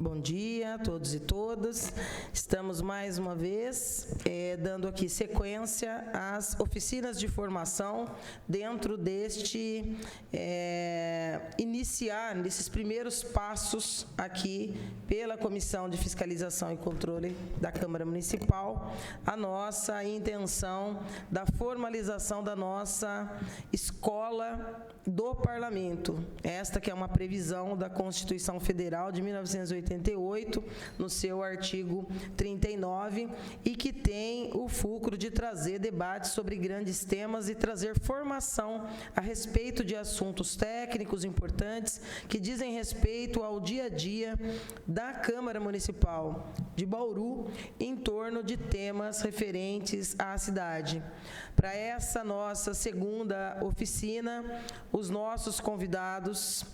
Bom dia a todos e todas. Estamos mais uma vez dando aqui sequência às oficinas de formação dentro deste iniciar, nesses primeiros passos aqui pela Comissão de Fiscalização e Controle da Câmara Municipal, a nossa intenção da formalização da nossa escola do Parlamento. Esta que é uma previsão da Constituição Federal de 1988, no seu artigo 39, e que tem o fulcro de trazer debates sobre grandes temas e trazer formação a respeito de assuntos técnicos importantes que dizem respeito ao dia a dia da Câmara Municipal de Bauru em torno de temas referentes à cidade. Para essa nossa segunda oficina, os nossos convidados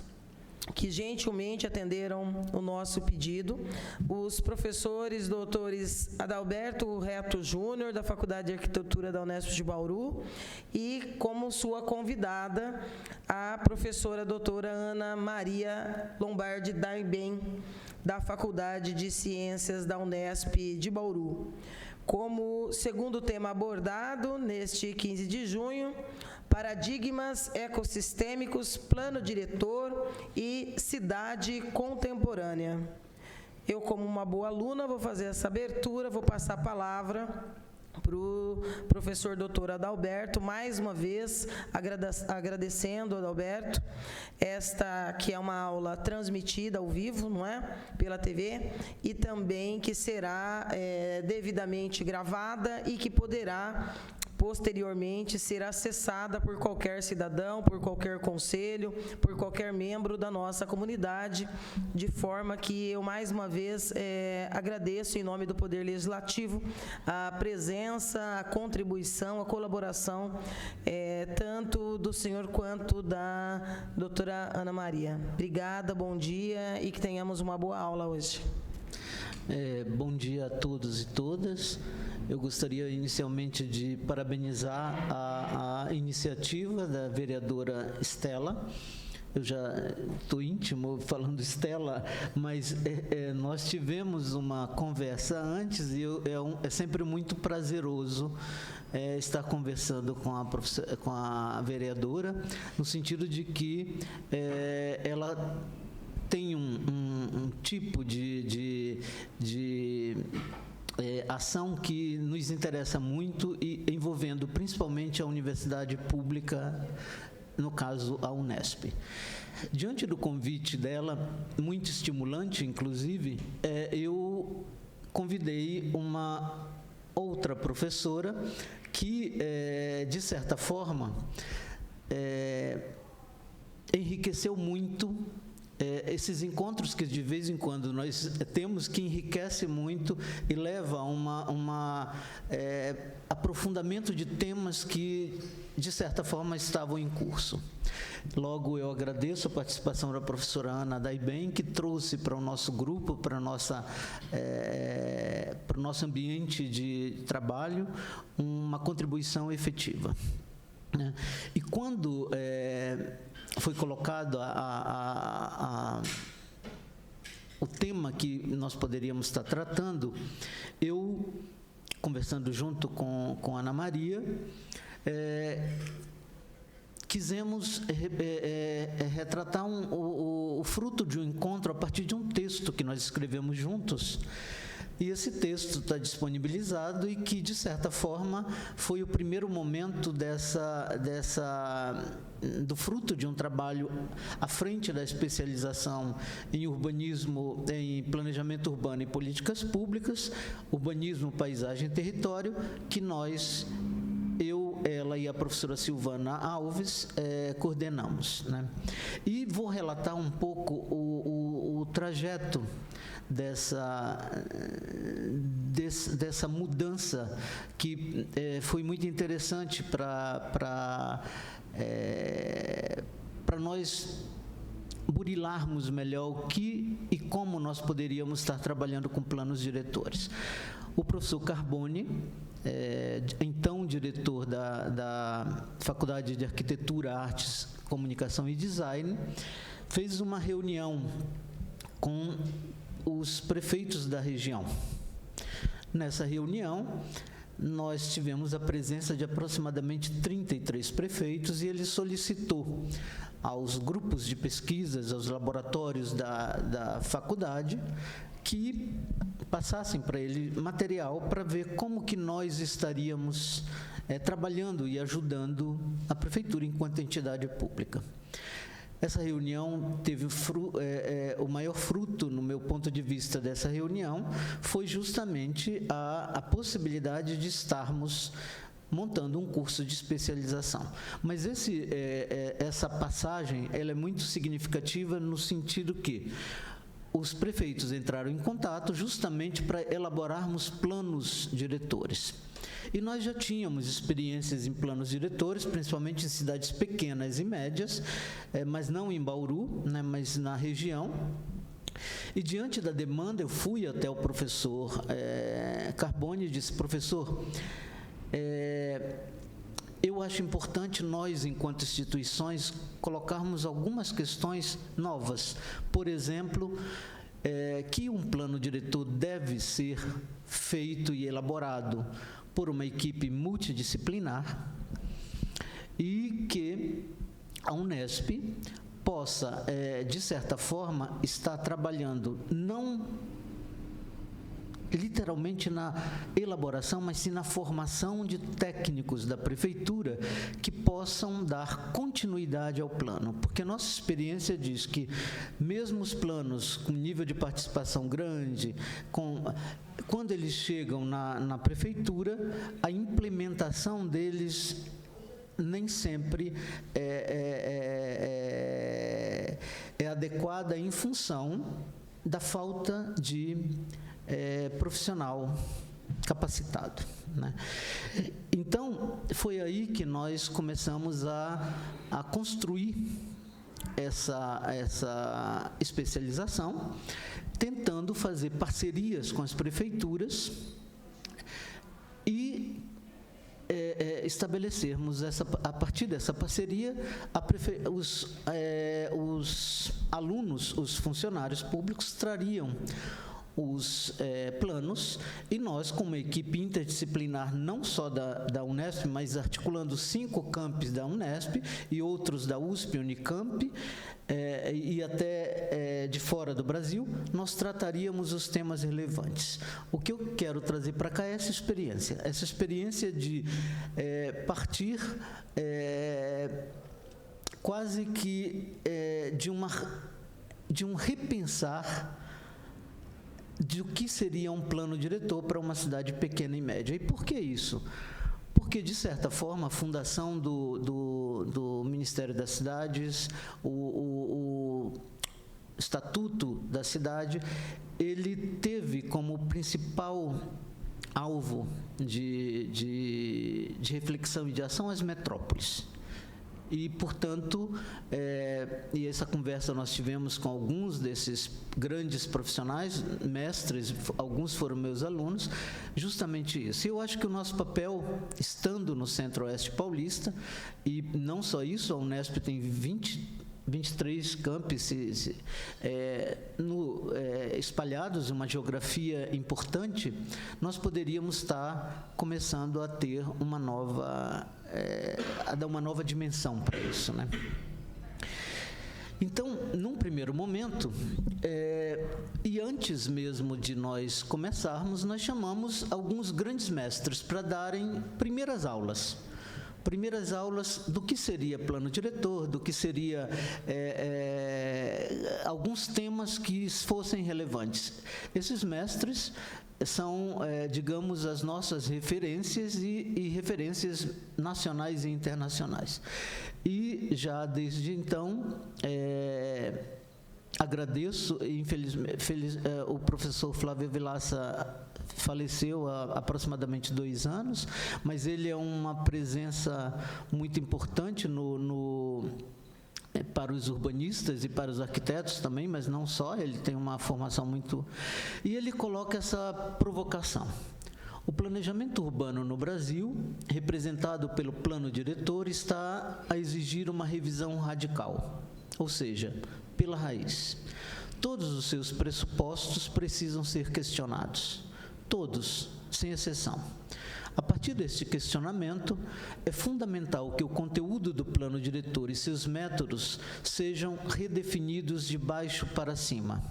que gentilmente atenderam o nosso pedido, os professores doutores Adalberto Reto Júnior, da Faculdade de Arquitetura da Unesp de Bauru, e como sua convidada, a professora doutora Ana Maria Lombardi Daibem, da Faculdade de Ciências da Unesp de Bauru. Como segundo tema abordado neste 15 de junho, paradigmas ecossistêmicos, plano diretor e cidade contemporânea. Eu, como uma boa aluna, vou fazer essa abertura, vou passar a palavra para o professor doutor Adalberto, mais uma vez agradecendo, Adalberto, esta que é uma aula transmitida ao vivo, não é? Pela TV, e também que será devidamente gravada e que poderá posteriormente ser acessada por qualquer cidadão, por qualquer conselho, por qualquer membro da nossa comunidade, de forma que eu, mais uma vez, agradeço, em nome do Poder Legislativo, a presença, a contribuição, a colaboração, tanto do senhor quanto da doutora Ana Maria. Obrigada, bom dia e que tenhamos uma boa aula hoje. Bom dia a todos e todas. Eu gostaria inicialmente de parabenizar a iniciativa da vereadora Estela. Eu já estou íntimo falando Estela, mas nós tivemos uma conversa antes e é sempre muito prazeroso estar conversando com a vereadora, no sentido de que ela tem um tipo de ação que nos interessa muito, e envolvendo principalmente a universidade pública, no caso a Unesp. Diante do convite dela, muito estimulante inclusive, eu convidei uma outra professora que, de certa forma, enriqueceu muito esses encontros que de vez em quando nós temos, que enriquece muito e leva a um aprofundamento de temas que, de certa forma, estavam em curso. Logo, eu agradeço a participação da professora Ana Daibem, que trouxe para o nosso grupo, para o nosso ambiente de trabalho, uma contribuição efetiva. E quando foi colocado o tema que nós poderíamos estar tratando, eu, conversando junto com Ana Maria, quisemos retratar o fruto de um encontro a partir de um texto que nós escrevemos juntos. E esse texto está disponibilizado e que, de certa forma, foi o primeiro momento do fruto de um trabalho à frente da especialização em urbanismo, em planejamento urbano e políticas públicas, urbanismo, paisagem e território, que eu, ela e a professora Silvana Alves coordenamos, né? E vou relatar um pouco o trajeto dessa mudança, que foi muito interessante para nós burilarmos melhor o que e como nós poderíamos estar trabalhando com planos diretores. O professor Carbone, então diretor da Faculdade de Arquitetura, Artes, Comunicação e Design, fez uma reunião com os prefeitos da região. Nessa reunião, nós tivemos a presença de aproximadamente 33 prefeitos e ele solicitou aos grupos de pesquisas, aos laboratórios da faculdade, que passassem para ele material para ver como que nós estaríamos trabalhando e ajudando a prefeitura enquanto entidade pública. Essa reunião teve o maior fruto, no meu ponto de vista, dessa reunião, foi justamente a possibilidade de estarmos montando um curso de especialização. Mas essa passagem ela é muito significativa no sentido que os prefeitos entraram em contato justamente para elaborarmos planos diretores. E nós já tínhamos experiências em planos diretores, principalmente em cidades pequenas e médias, mas não em Bauru, né, mas na região. E diante da demanda, eu fui até o professor Carbone e disse: professor, eu acho importante nós, enquanto instituições, colocarmos algumas questões novas. Por exemplo, que um plano diretor deve ser feito e elaborado por uma equipe multidisciplinar e que a Unesp possa, de certa forma, estar trabalhando não literalmente na elaboração, mas sim na formação de técnicos da prefeitura que possam dar continuidade ao plano, porque nossa experiência diz que mesmo os planos com nível de participação grande, quando eles chegam na prefeitura, a implementação deles nem sempre é adequada em função da falta de profissional capacitado, né? Então, foi aí que nós começamos a construir essa especialização, tentando fazer parcerias com as prefeituras e estabelecermos, a partir dessa parceria, os alunos, os funcionários públicos trariam os planos, e nós, como equipe interdisciplinar, não só da Unesp, mas articulando 5 campos da Unesp e outros da USP, Unicamp, e até de fora do Brasil, nós trataríamos os temas relevantes. O que eu quero trazer para cá é essa experiência de partir quase que de um repensar de o que seria um plano diretor para uma cidade pequena e média. E por que isso? Porque, de certa forma, a fundação do Ministério das Cidades, o Estatuto da Cidade, ele teve como principal alvo de reflexão e de ação as metrópoles. E, portanto, e essa conversa nós tivemos com alguns desses grandes profissionais, mestres, alguns foram meus alunos, justamente isso. Eu acho que o nosso papel, estando no Centro-Oeste Paulista, e não só isso, a Unesp tem 23 campos espalhados em uma geografia importante, nós poderíamos estar começando a ter uma nova, a dar uma nova dimensão para isso, né? Então, num primeiro momento, e antes mesmo de nós começarmos, nós chamamos alguns grandes mestres para darem primeiras aulas do que seria plano diretor, do que seria alguns temas que fossem relevantes. Esses mestres são, digamos, as nossas referências e referências nacionais e internacionais. E já desde então, agradeço, o professor Flávio Vilaça faleceu há aproximadamente 2 anos, mas ele é uma presença muito importante para os urbanistas e para os arquitetos também, mas não só, ele tem uma formação muito... E ele coloca essa provocação. O planejamento urbano no Brasil, representado pelo plano diretor, está a exigir uma revisão radical, ou seja, pela raiz. todos os seus pressupostos precisam ser questionados. Todos, sem exceção. A partir deste questionamento, é fundamental que o conteúdo do plano diretor e seus métodos sejam redefinidos de baixo para cima.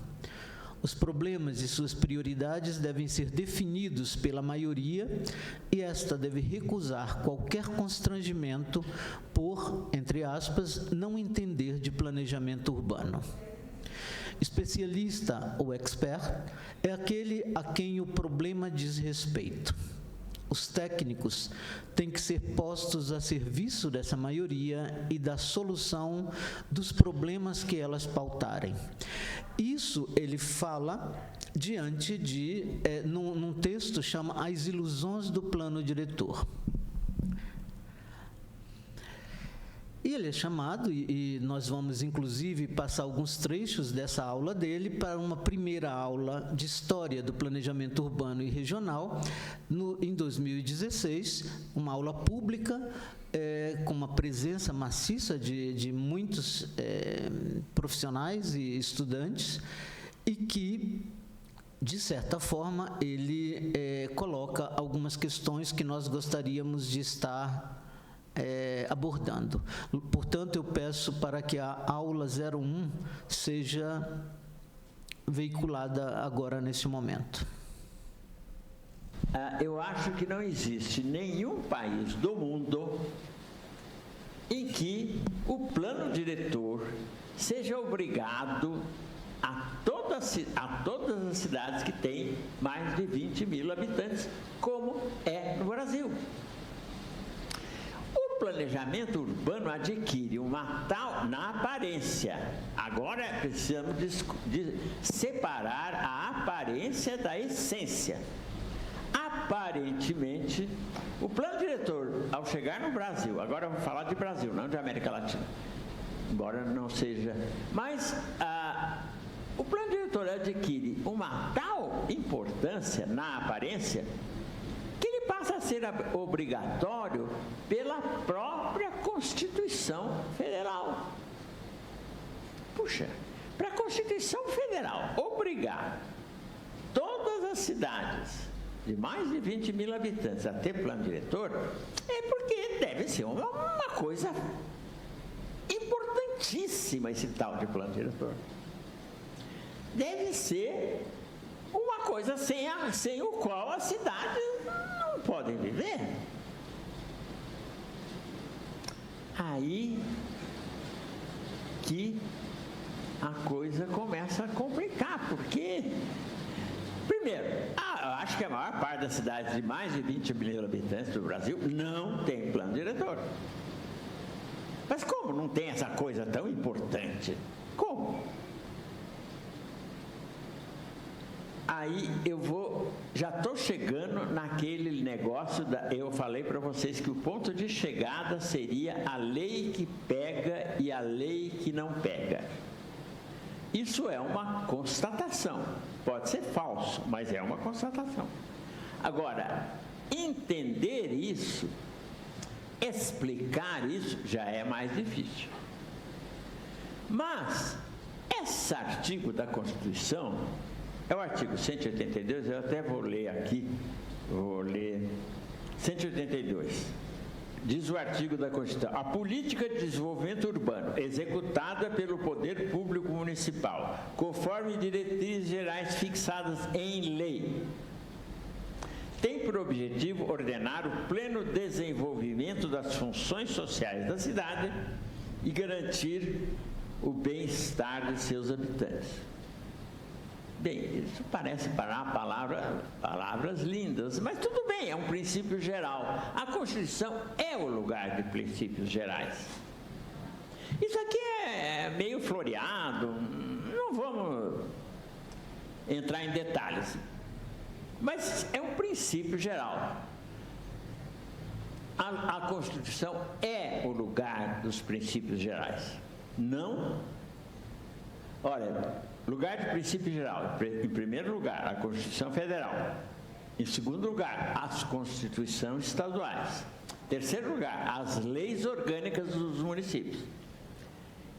Os problemas e suas prioridades devem ser definidos pela maioria e esta deve recusar qualquer constrangimento por, entre aspas, não entender de planejamento urbano. Especialista ou expert é aquele a quem o problema diz respeito. Os técnicos têm que ser postos a serviço dessa maioria e da solução dos problemas que elas pautarem. Isso ele fala diante de, num texto chama As Ilusões do Plano Diretor. E ele é chamado, e nós vamos inclusive passar alguns trechos dessa aula dele para uma primeira aula de História do Planejamento Urbano e Regional, em 2016, uma aula pública, com uma presença maciça de muitos profissionais e estudantes, e que, de certa forma, ele coloca algumas questões que nós gostaríamos de estar abordando. Portanto, eu peço para que a aula 01 seja veiculada agora nesse momento. Eu acho que não existe nenhum país do mundo em que o plano diretor seja obrigado a todas as cidades que têm mais de 20 mil habitantes, como é no Brasil. O planejamento urbano adquire uma tal, na aparência, agora precisamos de separar a aparência da essência. Aparentemente, o plano diretor, ao chegar no Brasil, agora eu vou falar de Brasil, não de América Latina, embora não seja, mas o plano diretor adquire uma tal importância na aparência que ele passa a ser obrigatório pela própria Constituição Federal. Puxa, para a Constituição Federal obrigar todas as cidades de mais de 20 mil habitantes a ter plano diretor, é porque deve ser uma coisa importantíssima esse tal de plano diretor. Deve ser uma coisa sem o qual as cidades não podem viver. Aí que a coisa começa a complicar, porque, primeiro, eu acho que a maior parte das cidades de mais de 20 mil habitantes do Brasil não tem plano diretor. Mas como não tem essa coisa tão importante? Como? Aí já estou chegando naquele negócio, eu falei para vocês que o ponto de chegada seria a lei que pega e a lei que não pega. Isso é uma constatação, pode ser falso, mas é uma constatação. Agora, entender isso, explicar isso, já é mais difícil. Mas, esse artigo da Constituição, é o artigo 182, eu até vou ler aqui, 182. Diz o artigo da Constituição: a política de desenvolvimento urbano executada pelo poder público municipal, conforme diretrizes gerais fixadas em lei, tem por objetivo ordenar o pleno desenvolvimento das funções sociais da cidade e garantir o bem-estar de seus habitantes. Bem, isso parece palavras lindas, mas tudo bem, é um princípio geral. A Constituição é o lugar de princípios gerais. Isso aqui é meio floreado, não vamos entrar em detalhes, mas é um princípio geral. A Constituição é o lugar dos princípios gerais. Não? Olha, lugar de princípio geral, em primeiro lugar, a Constituição Federal. Em segundo lugar, as Constituições estaduais. Em terceiro lugar, as leis orgânicas dos municípios.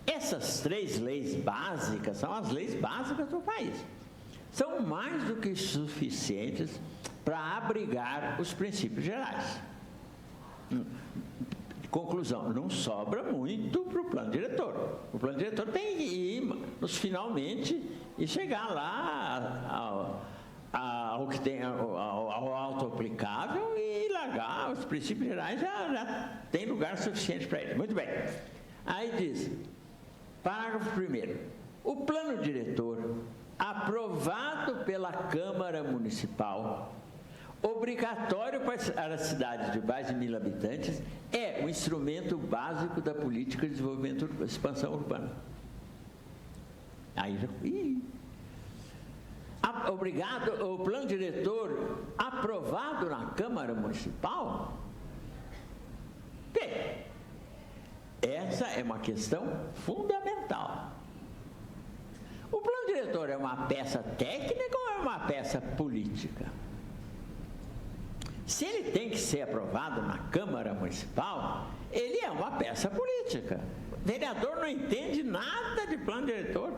Essas 3 leis básicas são as leis básicas do país. São mais do que suficientes para abrigar os princípios gerais. Conclusão, não sobra muito para o plano diretor. O plano diretor tem que ir finalmente e chegar lá ao que tem, ao auto-aplicável e largar os princípios gerais, já tem lugar suficiente para ele. Muito bem. Aí diz, parágrafo 1º, o plano diretor aprovado pela Câmara Municipal, obrigatório para as cidades de mais de 1.000 habitantes, é o instrumento básico da política de desenvolvimento e expansão urbana. Aí já... o plano diretor aprovado na Câmara Municipal, bem, essa é uma questão fundamental. O plano diretor é uma peça técnica ou é uma peça política? Se ele tem que ser aprovado na Câmara Municipal, ele é uma peça política. O vereador não entende nada de plano diretor.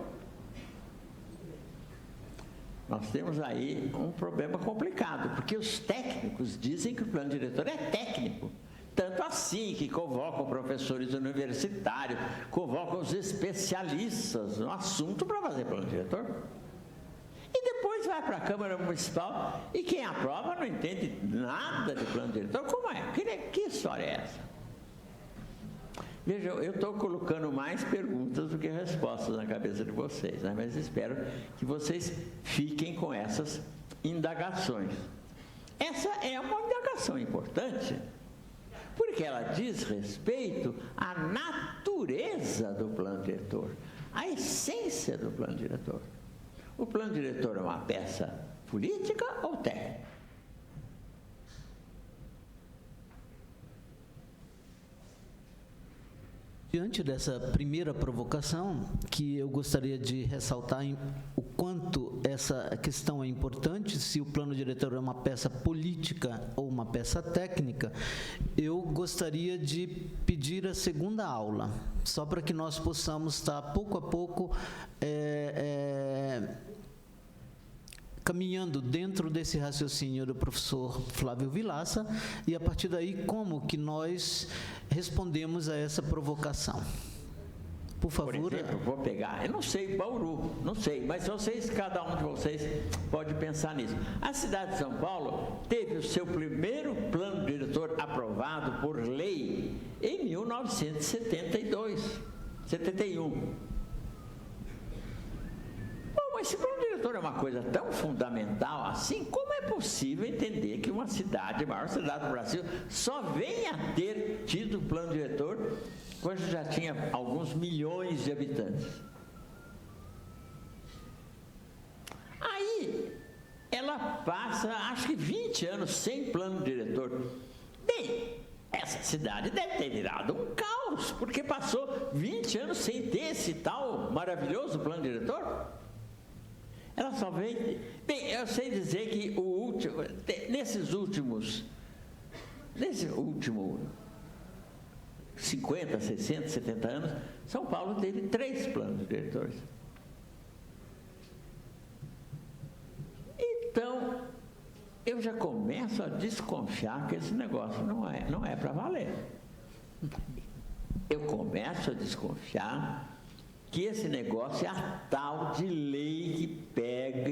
Nós temos aí um problema complicado, porque os técnicos dizem que o plano diretor é técnico. Tanto assim que convocam professores universitários, convocam os especialistas no assunto para fazer plano diretor. E depois vai para a Câmara Municipal e quem aprova não entende nada de plano diretor. Como é? Que história é essa? Vejam, eu estou colocando mais perguntas do que respostas na cabeça de vocês, né? Mas espero que vocês fiquem com essas indagações. Essa é uma indagação importante, porque ela diz respeito à natureza do plano diretor, à essência do plano diretor. O plano diretor é uma peça política ou técnica? Diante dessa primeira provocação, que eu gostaria de ressaltar o quanto essa questão é importante, se o plano diretor é uma peça política ou uma peça técnica, eu gostaria de pedir a segunda aula, só para que nós possamos estar pouco a pouco caminhando dentro desse raciocínio do professor Flávio Vilaça, e a partir daí como que nós respondemos a essa provocação. Por favor. Por exemplo, vou pegar, eu não sei, Bauru, não sei, mas vocês, cada um de vocês pode pensar nisso. A cidade de São Paulo teve o seu primeiro plano diretor aprovado por lei em 1971. Mas se o plano diretor é uma coisa tão fundamental assim, como é possível entender que uma cidade, a maior cidade do Brasil, só venha a ter tido plano diretor quando já tinha alguns milhões de habitantes? Aí, ela passa, acho que 20 anos sem plano diretor. Bem, essa cidade deve ter virado um caos, porque passou 20 anos sem ter esse tal maravilhoso plano diretor. Ela só vem... Bem, eu sei dizer que nesse último 50, 60, 70 anos, São Paulo teve 3 planos diretores. Então, eu já começo a desconfiar que esse negócio não é para valer. Eu começo a desconfiar que esse negócio é a tal de lei que pega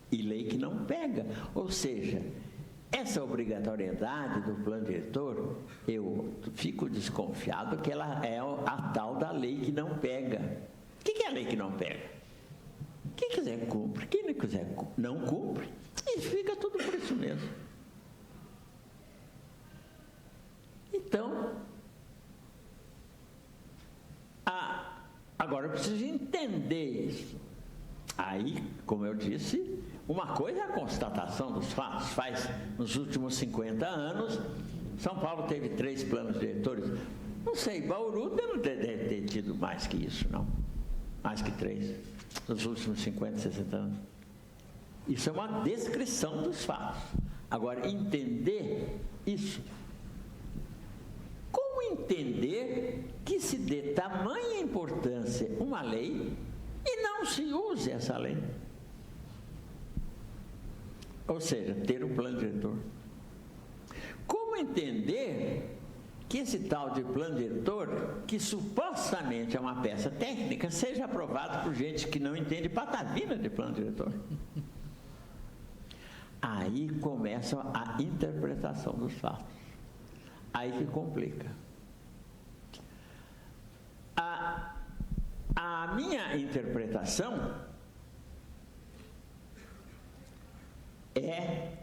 e lei que não pega. Ou seja, essa obrigatoriedade do plano diretor, eu fico desconfiado que ela é a tal da lei que não pega. O que é a lei que não pega? Quem quiser cumpre, quem não quiser não cumpre, e fica tudo por isso mesmo. Então, agora eu preciso entender isso. Aí, como eu disse, uma coisa é a constatação dos fatos. Nos últimos 50 anos, São Paulo teve 3 planos diretores. Não sei, Bauru não deve ter tido mais que isso, não. Mais que 3, nos últimos 50, 60 anos. Isso é uma descrição dos fatos. Agora, entender isso. Como entender que se dê tamanha importância a uma lei e não se use essa lei? Ou seja, ter um plano diretor. Como entender que esse tal de plano diretor, que supostamente é uma peça técnica, seja aprovado por gente que não entende patavina de plano diretor? Aí começa a interpretação dos fatos. Aí que complica. A minha interpretação é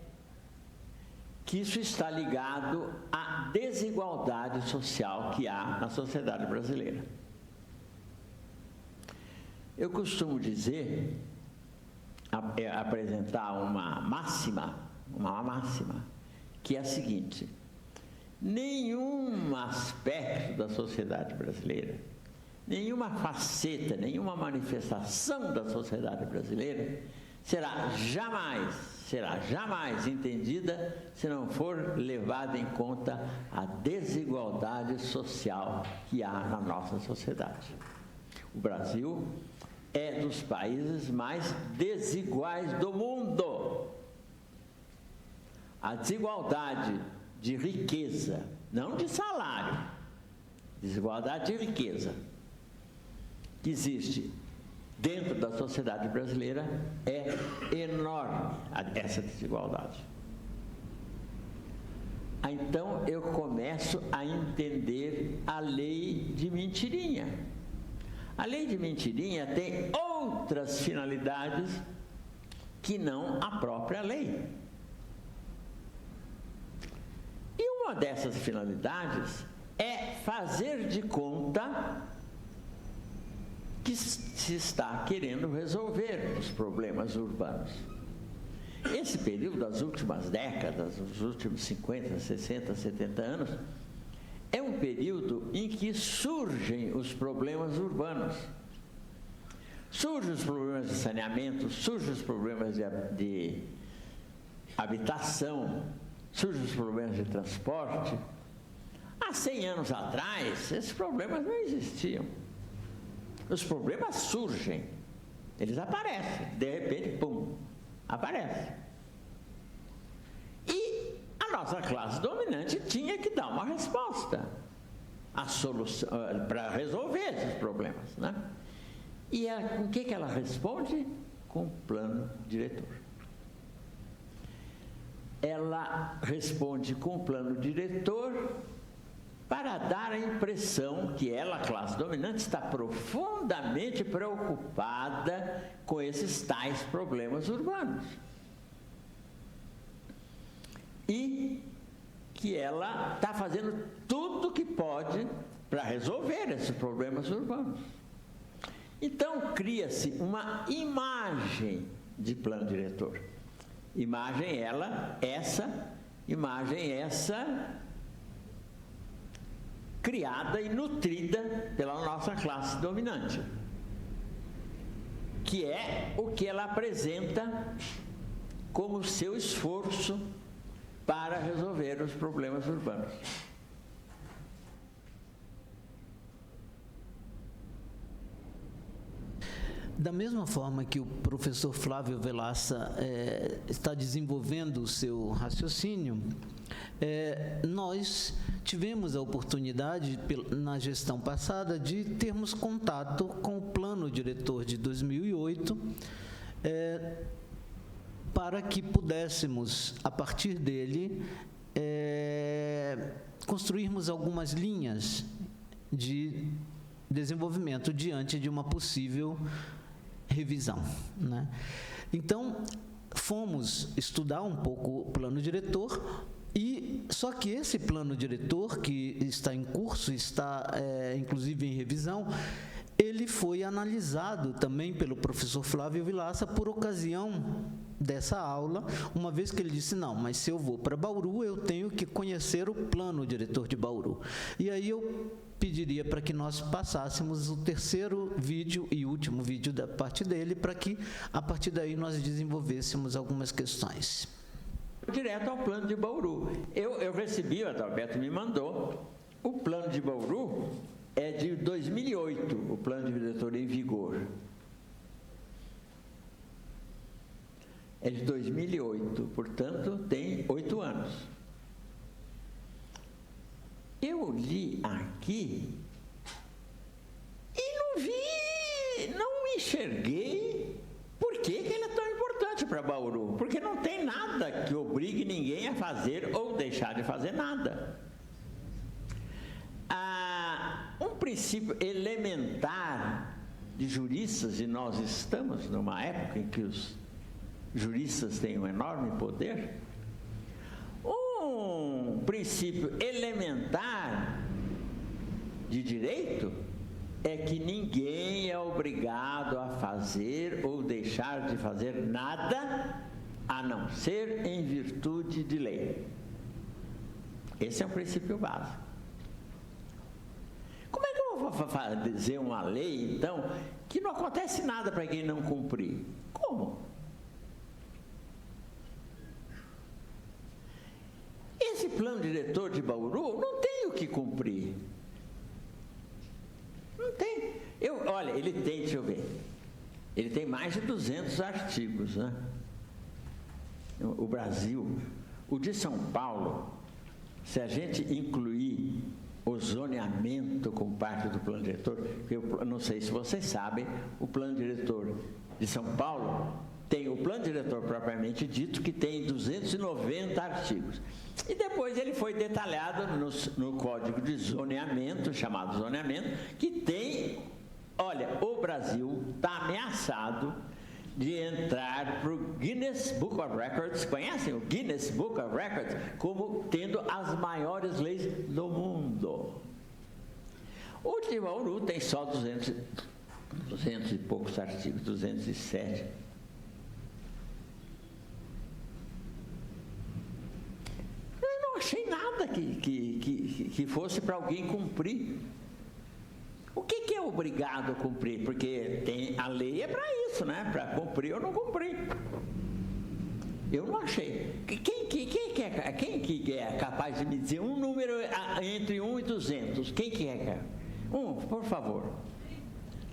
que isso está ligado à desigualdade social que há na sociedade brasileira. Eu costumo dizer, apresentar uma máxima, que é a seguinte: nenhum aspecto da sociedade brasileira, nenhuma faceta, nenhuma manifestação da sociedade brasileira será jamais entendida se não for levada em conta a desigualdade social que há na nossa sociedade. O Brasil é dos países mais desiguais do mundo. A desigualdade de riqueza, não de salário, desigualdade de riqueza que existe dentro da sociedade brasileira é enorme, essa desigualdade. Então eu começo a entender a lei de mentirinha. A lei de mentirinha tem outras finalidades que não a própria lei. E uma dessas finalidades é fazer de conta que se está querendo resolver os problemas urbanos. Esse período das últimas décadas, os últimos 50, 60, 70 anos, é um período em que surgem os problemas urbanos. Surgem os problemas de saneamento, surgem os problemas de habitação, surgem os problemas de transporte. Há 100 anos atrás, esses problemas não existiam. Os problemas surgem, eles aparecem, de repente, pum, aparece. E a nossa classe dominante tinha que dar uma resposta, a solução para resolver esses problemas, né? E com o que ela responde? Com plano diretor. Ela responde com plano diretor para dar a impressão que ela, a classe dominante, está profundamente preocupada com esses tais problemas urbanos. E que ela está fazendo tudo o que pode para resolver esses problemas urbanos. Então, cria-se uma imagem de plano diretor. Imagem essa criada e nutrida pela nossa classe dominante, que é o que ela apresenta como seu esforço para resolver os problemas urbanos. Da mesma forma que o professor Flávio Vilaça está desenvolvendo o seu raciocínio, nós tivemos a oportunidade, na gestão passada, de termos contato com o plano diretor de 2008, para que pudéssemos, a partir dele, construirmos algumas linhas de desenvolvimento diante de uma possível revisão, né? Então, fomos estudar um pouco o plano diretor, só que esse plano diretor, que está em curso, está inclusive em revisão, ele foi analisado também pelo professor Flávio Vilaça por ocasião dessa aula, uma vez que ele disse: não, mas se eu vou para Bauru, eu tenho que conhecer o plano diretor de Bauru. E aí eu pediria para que nós passássemos o terceiro vídeo e último vídeo da parte dele, para que, a partir daí, nós desenvolvêssemos algumas questões. Direto ao plano de Bauru. Eu recebi, o Adalberto me mandou, O plano de Bauru é de 2008, o plano diretor em vigor. É de 2008, portanto, tem 8 anos. Eu li aqui e não vi, não enxerguei por que ele é tão importante para Bauru. Porque não tem nada que obrigue ninguém a fazer ou deixar de fazer nada. Um princípio elementar de juristas, e nós estamos numa época em que os juristas têm um enorme poder, um princípio elementar de direito é que ninguém é obrigado a fazer ou deixar de fazer nada, a não ser em virtude de lei. Esse é um princípio básico. Como é que eu vou dizer uma lei, então, que não acontece nada para quem não cumprir? Como? Esse plano diretor de Bauru não tem o que cumprir. Não tem. Olha, ele tem, deixa eu ver, ele tem mais de 200 artigos, né? O Brasil, o de São Paulo, se a gente incluir o zoneamento como parte do plano diretor, eu não sei se vocês sabem, o plano diretor de São Paulo tem o plano diretor propriamente dito, que tem 290 artigos. E depois ele foi detalhado no Código de Zoneamento, chamado zoneamento, que tem, olha, o Brasil está ameaçado de entrar para o Guinness Book of Records, conhecem o Guinness Book of Records? Como tendo as maiores leis do mundo. O de Bauru tem só 200 e poucos artigos, 207. Eu não achei nada que fosse para alguém cumprir. O que é obrigado a cumprir? Porque a lei é para isso, né? Para cumprir ou não cumprir. Eu não achei. Quem que é capaz de me dizer um número entre 1 e 200? Quem que é? Por favor.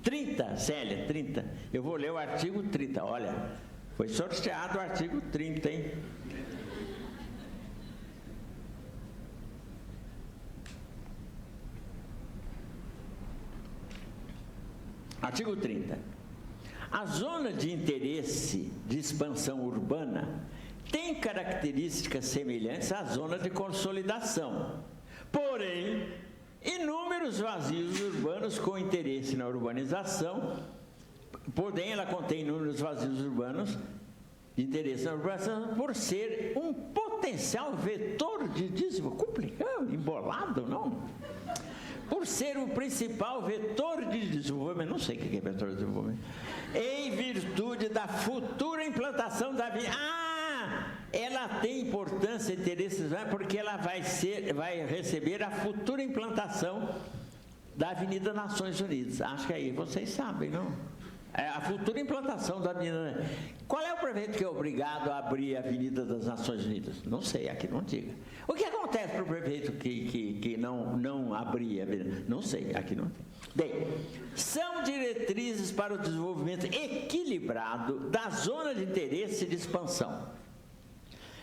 30, Célia, 30. Eu vou ler o artigo 30. Olha, foi sorteado o artigo 30, hein? Artigo 30. A zona de interesse de expansão urbana tem características semelhantes à zona de consolidação. Porém, inúmeros vazios urbanos com interesse na urbanização, porém ela contém inúmeros vazios urbanos de interesse na urbanização por ser um potencial vetor de desenvolvimento. Complicado, embolado, não? Por ser o principal vetor de desenvolvimento, não sei o que é vetor de desenvolvimento, em virtude da futura implantação da avenida. Ela tem importância e interesse porque ela vai receber a futura implantação da Avenida Nações Unidas. Acho que aí vocês sabem, não? A futura implantação da Avenida. Qual é o prefeito que é obrigado a abrir a Avenida das Nações Unidas? Não sei, aqui não diga. O que acontece para o prefeito que não abrir a avenida? Não sei, aqui não tem. Bem, são diretrizes para o desenvolvimento equilibrado da zona de interesse e de expansão.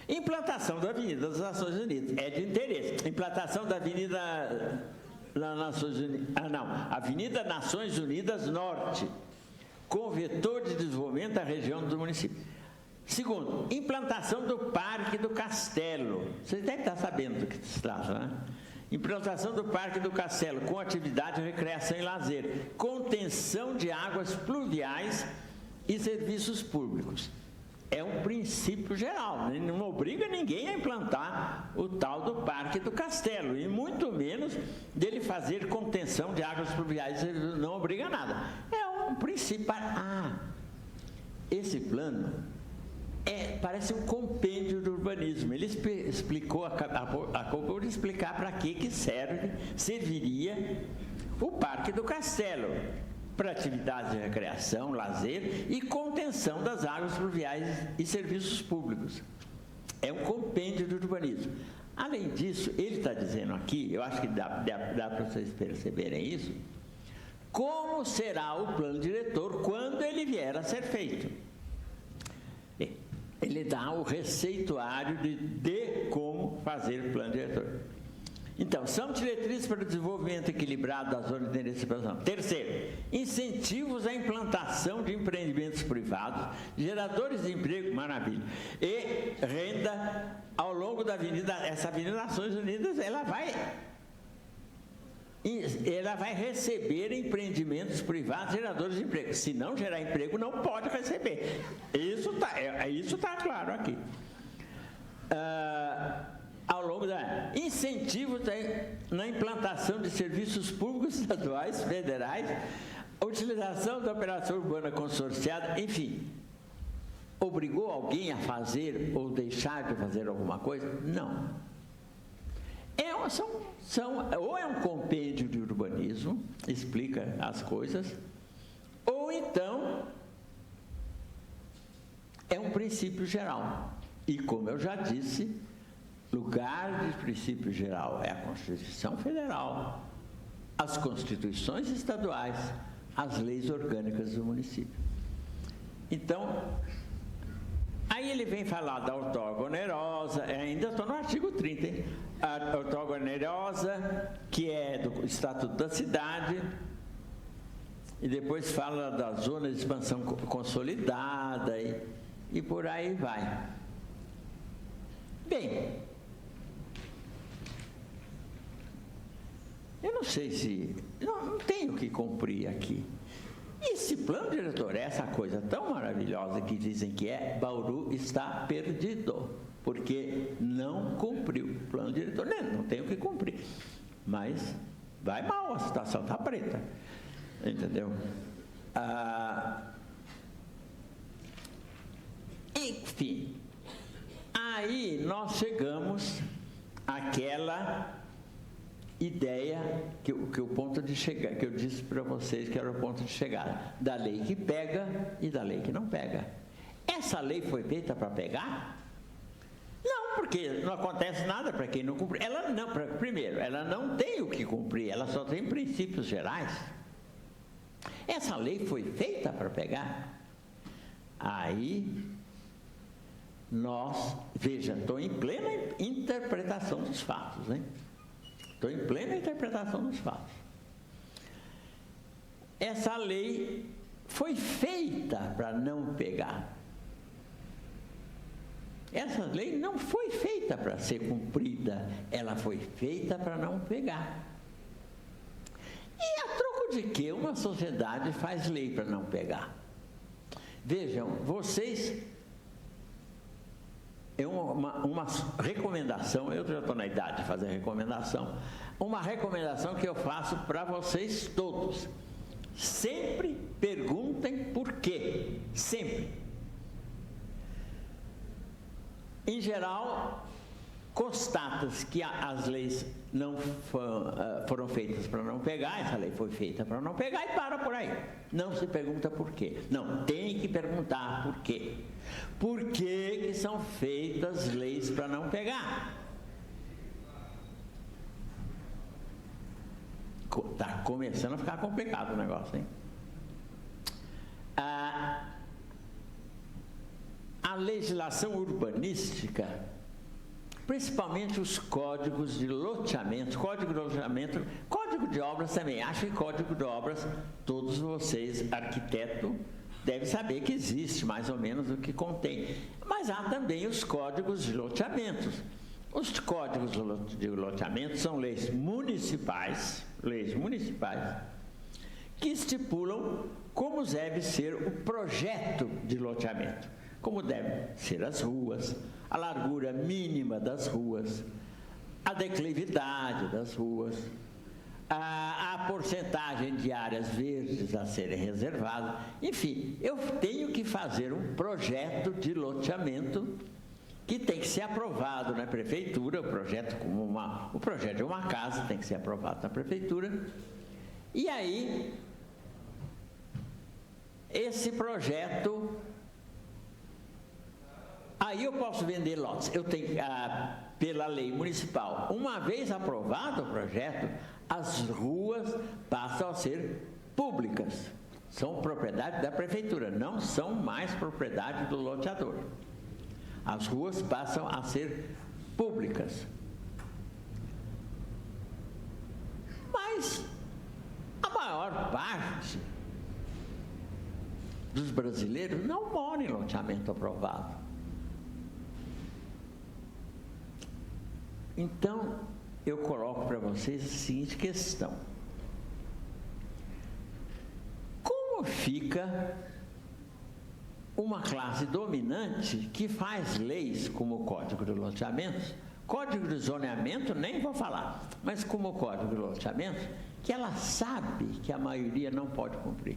Implantação da Avenida das Nações Unidas é de interesse. Implantação da Avenida Nações Unidas, Avenida Nações Unidas Norte, com vetor de desenvolvimento da região do município. Segundo, implantação do Parque do Castelo. Vocês devem estar sabendo do que se trata, né? Implantação do Parque do Castelo, com atividade, recreação e lazer, contenção de águas pluviais e serviços públicos. É um princípio geral, né? Não obriga ninguém a implantar o tal do Parque do Castelo, e muito menos dele fazer contenção de águas pluviais, não obriga nada. É um princípio. Esse plano parece um compêndio do urbanismo. Ele explicou, acabou de explicar para que serviria o Parque do Castelo, para atividades de recreação, lazer e contenção das águas pluviais e serviços públicos. É um compêndio do urbanismo. Além disso, ele está dizendo aqui, eu acho que dá para vocês perceberem isso, como será o plano diretor quando ele vier a ser feito. Ele dá o receituário de como fazer o plano diretor. Então, são diretrizes para o desenvolvimento equilibrado das zonas de interesse de expansão. Terceiro, incentivos à implantação de empreendimentos privados, geradores de emprego, maravilha, e renda ao longo da avenida. Essa Avenida Nações Unidas, ela vai receber empreendimentos privados geradores de emprego. Se não gerar emprego, não pode receber. Isso tá claro aqui. Ao longo da incentivos na implantação de serviços públicos estaduais, federais, a utilização da operação urbana consorciada, enfim. Obrigou alguém a fazer ou deixar de fazer alguma coisa? Não. Ou é um compêndio de urbanismo, explica as coisas, ou então é um princípio geral. E como eu já disse, lugar de princípio geral é a Constituição Federal, as constituições estaduais, as leis orgânicas do município. Então, aí ele vem falar da outorga onerosa, ainda estou no artigo 30, hein? A outorga onerosa, que é do Estatuto da Cidade, e depois fala da zona de expansão consolidada, e por aí vai. Bem, eu não sei se... Não tenho que cumprir aqui. Esse plano diretor, essa coisa tão maravilhosa que dizem que é, Bauru está perdido, porque não cumpriu o plano diretor. Não tenho que cumprir. Mas vai mal, a situação está preta. Entendeu? Enfim, aí nós chegamos àquela ideia que o ponto de chegada, que eu disse para vocês que era o ponto de chegada, da lei que pega e da lei que não pega. Essa lei foi feita para pegar? Não, porque não acontece nada para quem não cumpre. Primeiro, ela não tem o que cumprir, ela só tem princípios gerais. Essa lei foi feita para pegar? Aí, veja, estou em plena interpretação dos fatos, hein? Estou em plena interpretação dos fatos. Essa lei foi feita para não pegar. Essa lei não foi feita para ser cumprida, ela foi feita para não pegar. E a troco de que uma sociedade faz lei para não pegar? Vejam, vocês... É uma recomendação, eu já estou na idade de fazer recomendação, uma recomendação que eu faço para vocês todos. Sempre perguntem por quê, sempre. Em geral, constata-se que as leis não foram feitas para não pegar, essa lei foi feita para não pegar e para por aí. Não se pergunta por quê. Não, tem que perguntar por quê. Por que são feitas leis para não pegar? Está começando a ficar complicado o negócio, hein? A legislação urbanística, principalmente os códigos de loteamento, código de obras também. Acho que código de obras, todos vocês, arquiteto, devem saber que existe mais ou menos o que contém. Mas há também os códigos de loteamentos. Os códigos de loteamento são leis municipais, que estipulam como deve ser o projeto de loteamento, como devem ser as ruas, a largura mínima das ruas, a declividade das ruas, a porcentagem de áreas verdes a serem reservadas. Enfim, eu tenho que fazer um projeto de loteamento que tem que ser aprovado na prefeitura, o projeto de uma casa tem que ser aprovado na prefeitura. E aí, esse projeto... Aí eu posso vender lotes. pela lei municipal. Uma vez aprovado o projeto, as ruas passam a ser públicas. São propriedade da prefeitura, não são mais propriedade do loteador. As ruas passam a ser públicas. Mas a maior parte dos brasileiros não mora em loteamento aprovado. Então, eu coloco para vocês a seguinte questão. Como fica uma classe dominante que faz leis como o Código de Loteamentos, Código de Zoneamento, nem vou falar, mas como o Código de Loteamentos, que ela sabe que a maioria não pode cumprir.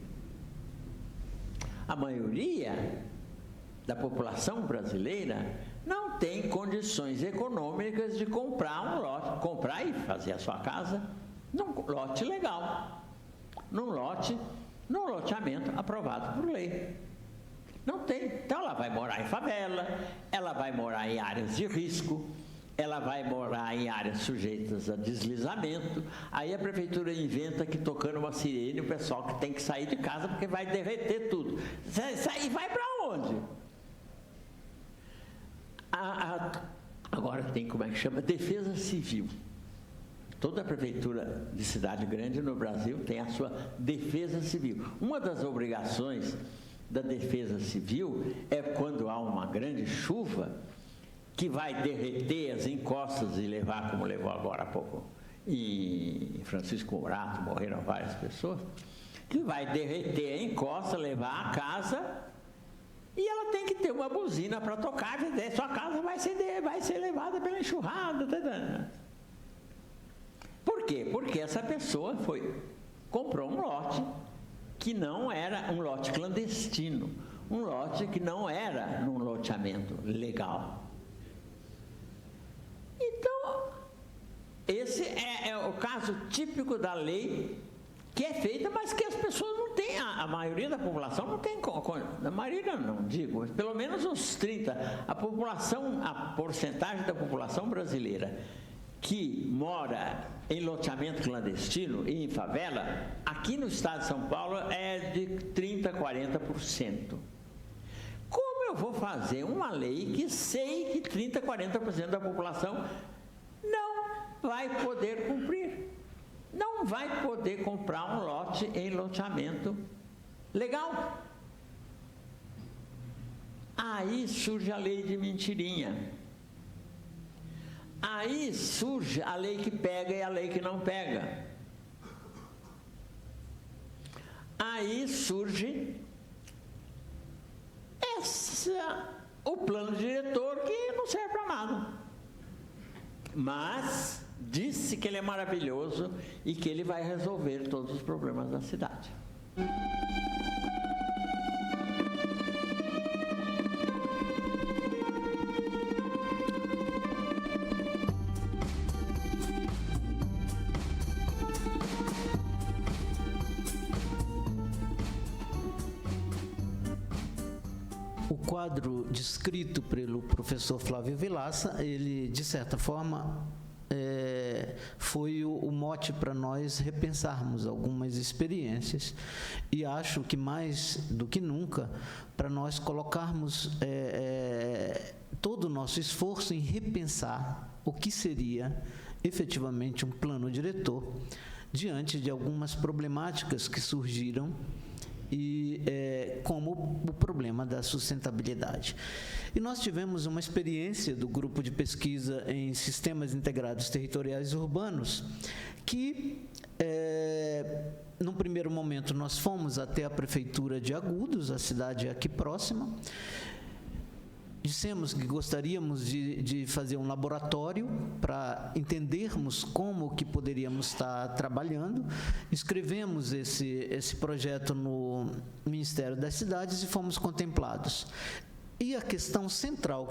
A maioria da população brasileira não tem condições econômicas de comprar um lote, comprar e fazer a sua casa num lote legal, num loteamento aprovado por lei. Não tem. Então ela vai morar em favela, ela vai morar em áreas de risco, ela vai morar em áreas sujeitas a deslizamento. Aí a prefeitura inventa que tocando uma sirene o pessoal que tem que sair de casa porque vai derreter tudo. E vai para onde? Agora tem, como é que chama? Defesa civil. Toda prefeitura de cidade grande no Brasil tem a sua defesa civil. Uma das obrigações da defesa civil é quando há uma grande chuva que vai derreter as encostas e levar, como levou agora há pouco em Francisco Morato, morreram várias pessoas, que vai derreter a encosta, levar a casa, e ela tem que ter uma buzina para tocar, e sua casa vai ser levada pela enxurrada. Por quê? Porque essa pessoa comprou um lote que não era um lote clandestino, um lote que não era num loteamento legal. Então, esse é o caso típico da lei que é feita, mas que as pessoas não têm, a maioria da população não tem, a maioria não digo, pelo menos uns 30%, a porcentagem da população brasileira que mora em loteamento clandestino e em favela, aqui no estado de São Paulo é de 30% a 40%. Como eu vou fazer uma lei que sei que 30% a 40% da população não vai poder cumprir? Não vai poder comprar um lote em loteamento legal. Aí surge a lei de mentirinha. Aí surge a lei que pega e a lei que não pega. Aí surge o plano diretor que não serve para nada. Mas disse que ele é maravilhoso e que ele vai resolver todos os problemas da cidade. O quadro descrito pelo professor Flávio Vilaça, ele, de certa forma, foi o mote para nós repensarmos algumas experiências, e acho que mais do que nunca, para nós colocarmos todo o nosso esforço em repensar o que seria efetivamente um plano diretor diante de algumas problemáticas que surgiram, e como o problema da sustentabilidade. E nós tivemos uma experiência do grupo de pesquisa em sistemas integrados territoriais urbanos que, num primeiro momento, nós fomos até a prefeitura de Agudos, a cidade aqui próxima. Dissemos que gostaríamos de fazer um laboratório para entendermos como que poderíamos estar trabalhando. Escrevemos esse projeto no Ministério das Cidades e fomos contemplados. E a questão central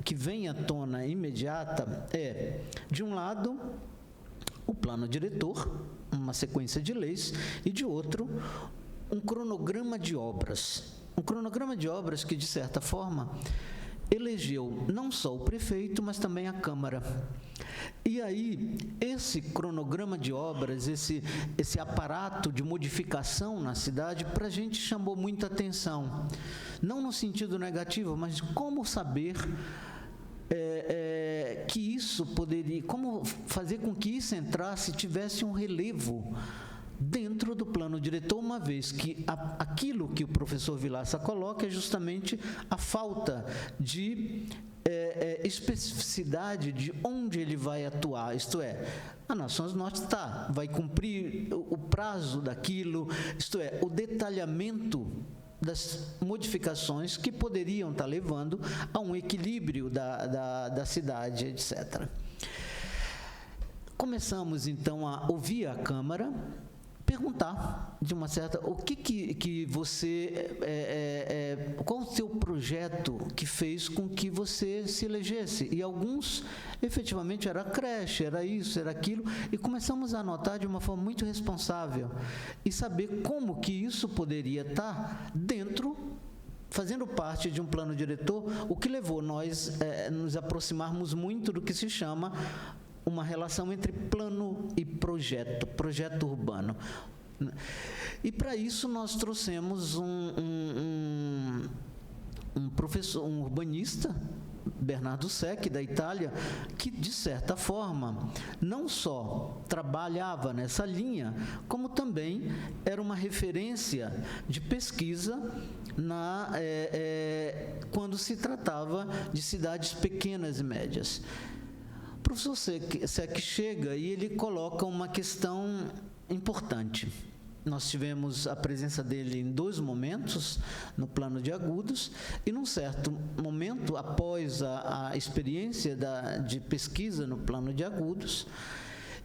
que vem à tona imediata é, de um lado, o plano diretor, uma sequência de leis, e de outro, um cronograma de obras. Um cronograma de obras que, de certa forma, elegeu não só o prefeito, mas também a Câmara. E aí, esse cronograma de obras, esse aparato de modificação na cidade, para a gente chamou muita atenção. Não no sentido negativo, mas como saber que isso poderia, como fazer com que isso entrasse, tivesse um relevo dentro do plano diretor, uma vez que aquilo que o professor Vilaça coloca é justamente a falta de especificidade de onde ele vai atuar, isto é, a Nações Norte vai cumprir o prazo daquilo, isto é, o detalhamento das modificações que poderiam estar levando a um equilíbrio da cidade, etc. Começamos, então, a ouvir a Câmara, perguntar, de uma certa, o que você, qual o seu projeto que fez com que você se elegesse? E alguns, efetivamente, era creche, era isso, era aquilo, e começamos a anotar de uma forma muito responsável e saber como que isso poderia estar dentro, fazendo parte de um plano diretor, o que levou nós nos aproximarmos muito do que se chama uma relação entre plano e projeto urbano. E para isso nós trouxemos um professor, um urbanista, Bernardo Secchi, da Itália, que, de certa forma, não só trabalhava nessa linha, como também era uma referência de pesquisa quando se tratava de cidades pequenas e médias. O professor Secchi chega e ele coloca uma questão importante. Nós tivemos a presença dele em 2 momentos no plano de Agudos, e num certo momento, após a experiência de pesquisa no plano de Agudos,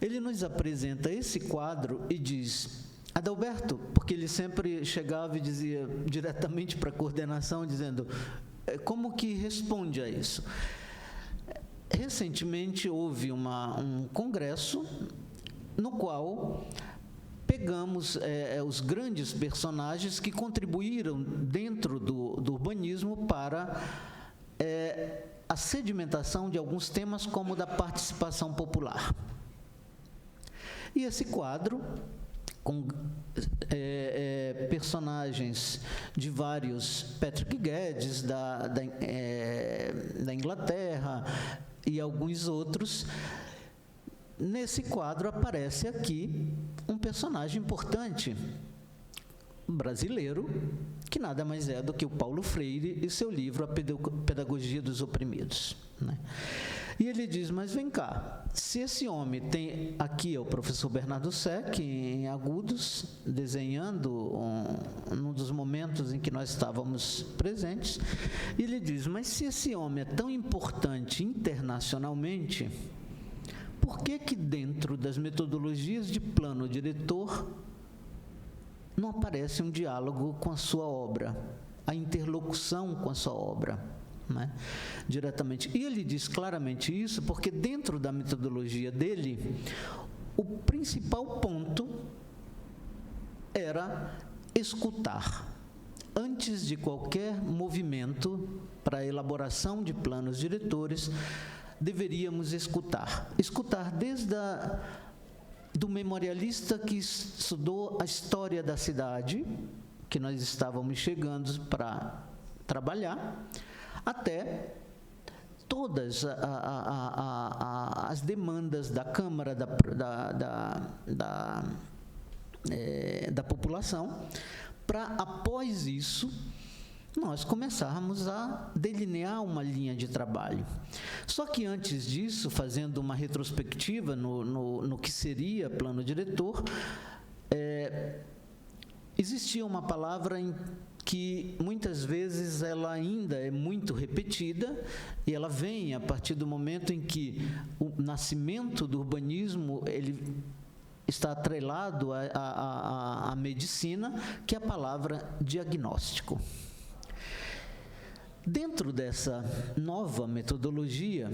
ele nos apresenta esse quadro e diz: Adalberto, porque ele sempre chegava e dizia diretamente para a coordenação, dizendo, como que responde a isso? Recentemente houve um congresso no qual pegamos os grandes personagens que contribuíram dentro do urbanismo para a sedimentação de alguns temas como o da participação popular. E esse quadro, com personagens de vários, Patrick Guedes, da Inglaterra, e alguns outros, nesse quadro aparece aqui um personagem importante, brasileiro, que nada mais é do que o Paulo Freire e seu livro A Pedagogia dos Oprimidos, né? E ele diz, mas vem cá, se esse homem tem, aqui é o professor Bernardo Secchi, em Agudos, desenhando num dos momentos em que nós estávamos presentes, e ele diz, mas se esse homem é tão importante internacionalmente, por que dentro das metodologias de plano diretor não aparece um diálogo com a sua obra, a interlocução com a sua obra? Né, diretamente. E ele diz claramente isso porque dentro da metodologia dele, o principal ponto era escutar. Antes de qualquer movimento para a elaboração de planos diretores, deveríamos escutar. Escutar desde do memorialista que estudou a história da cidade, que nós estávamos chegando para trabalhar, até todas as demandas da Câmara, da população, para, após isso, nós começarmos a delinear uma linha de trabalho. Só que antes disso, fazendo uma retrospectiva no que seria plano diretor, existia uma palavra que muitas vezes ela ainda é muito repetida, e ela vem a partir do momento em que o nascimento do urbanismo ele está atrelado à medicina, que é a palavra diagnóstico. Dentro dessa nova metodologia,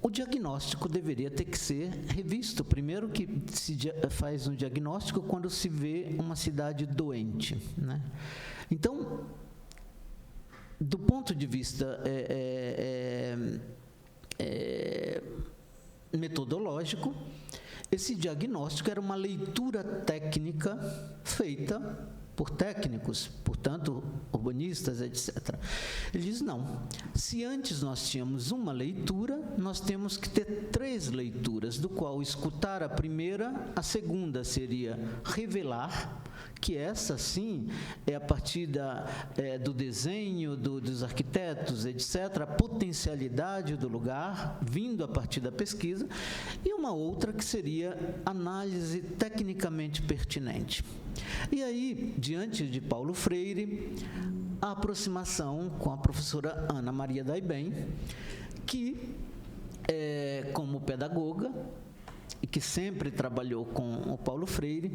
o diagnóstico deveria ter que ser revisto. Primeiro que se faz um diagnóstico quando se vê uma cidade doente, né? Então, do ponto de vista metodológico, esse diagnóstico era uma leitura técnica feita por técnicos, portanto, urbanistas, etc. Ele diz, não, se antes nós tínhamos uma leitura, nós temos que ter 3 leituras, do qual escutar a primeira, a segunda seria revelar, que essa, sim, é a partir do desenho, dos arquitetos, etc., a potencialidade do lugar, vindo a partir da pesquisa, e uma outra que seria análise tecnicamente pertinente. E aí, diante de Paulo Freire, a aproximação com a professora Ana Maria Daibem, que, como pedagoga, e que sempre trabalhou com o Paulo Freire,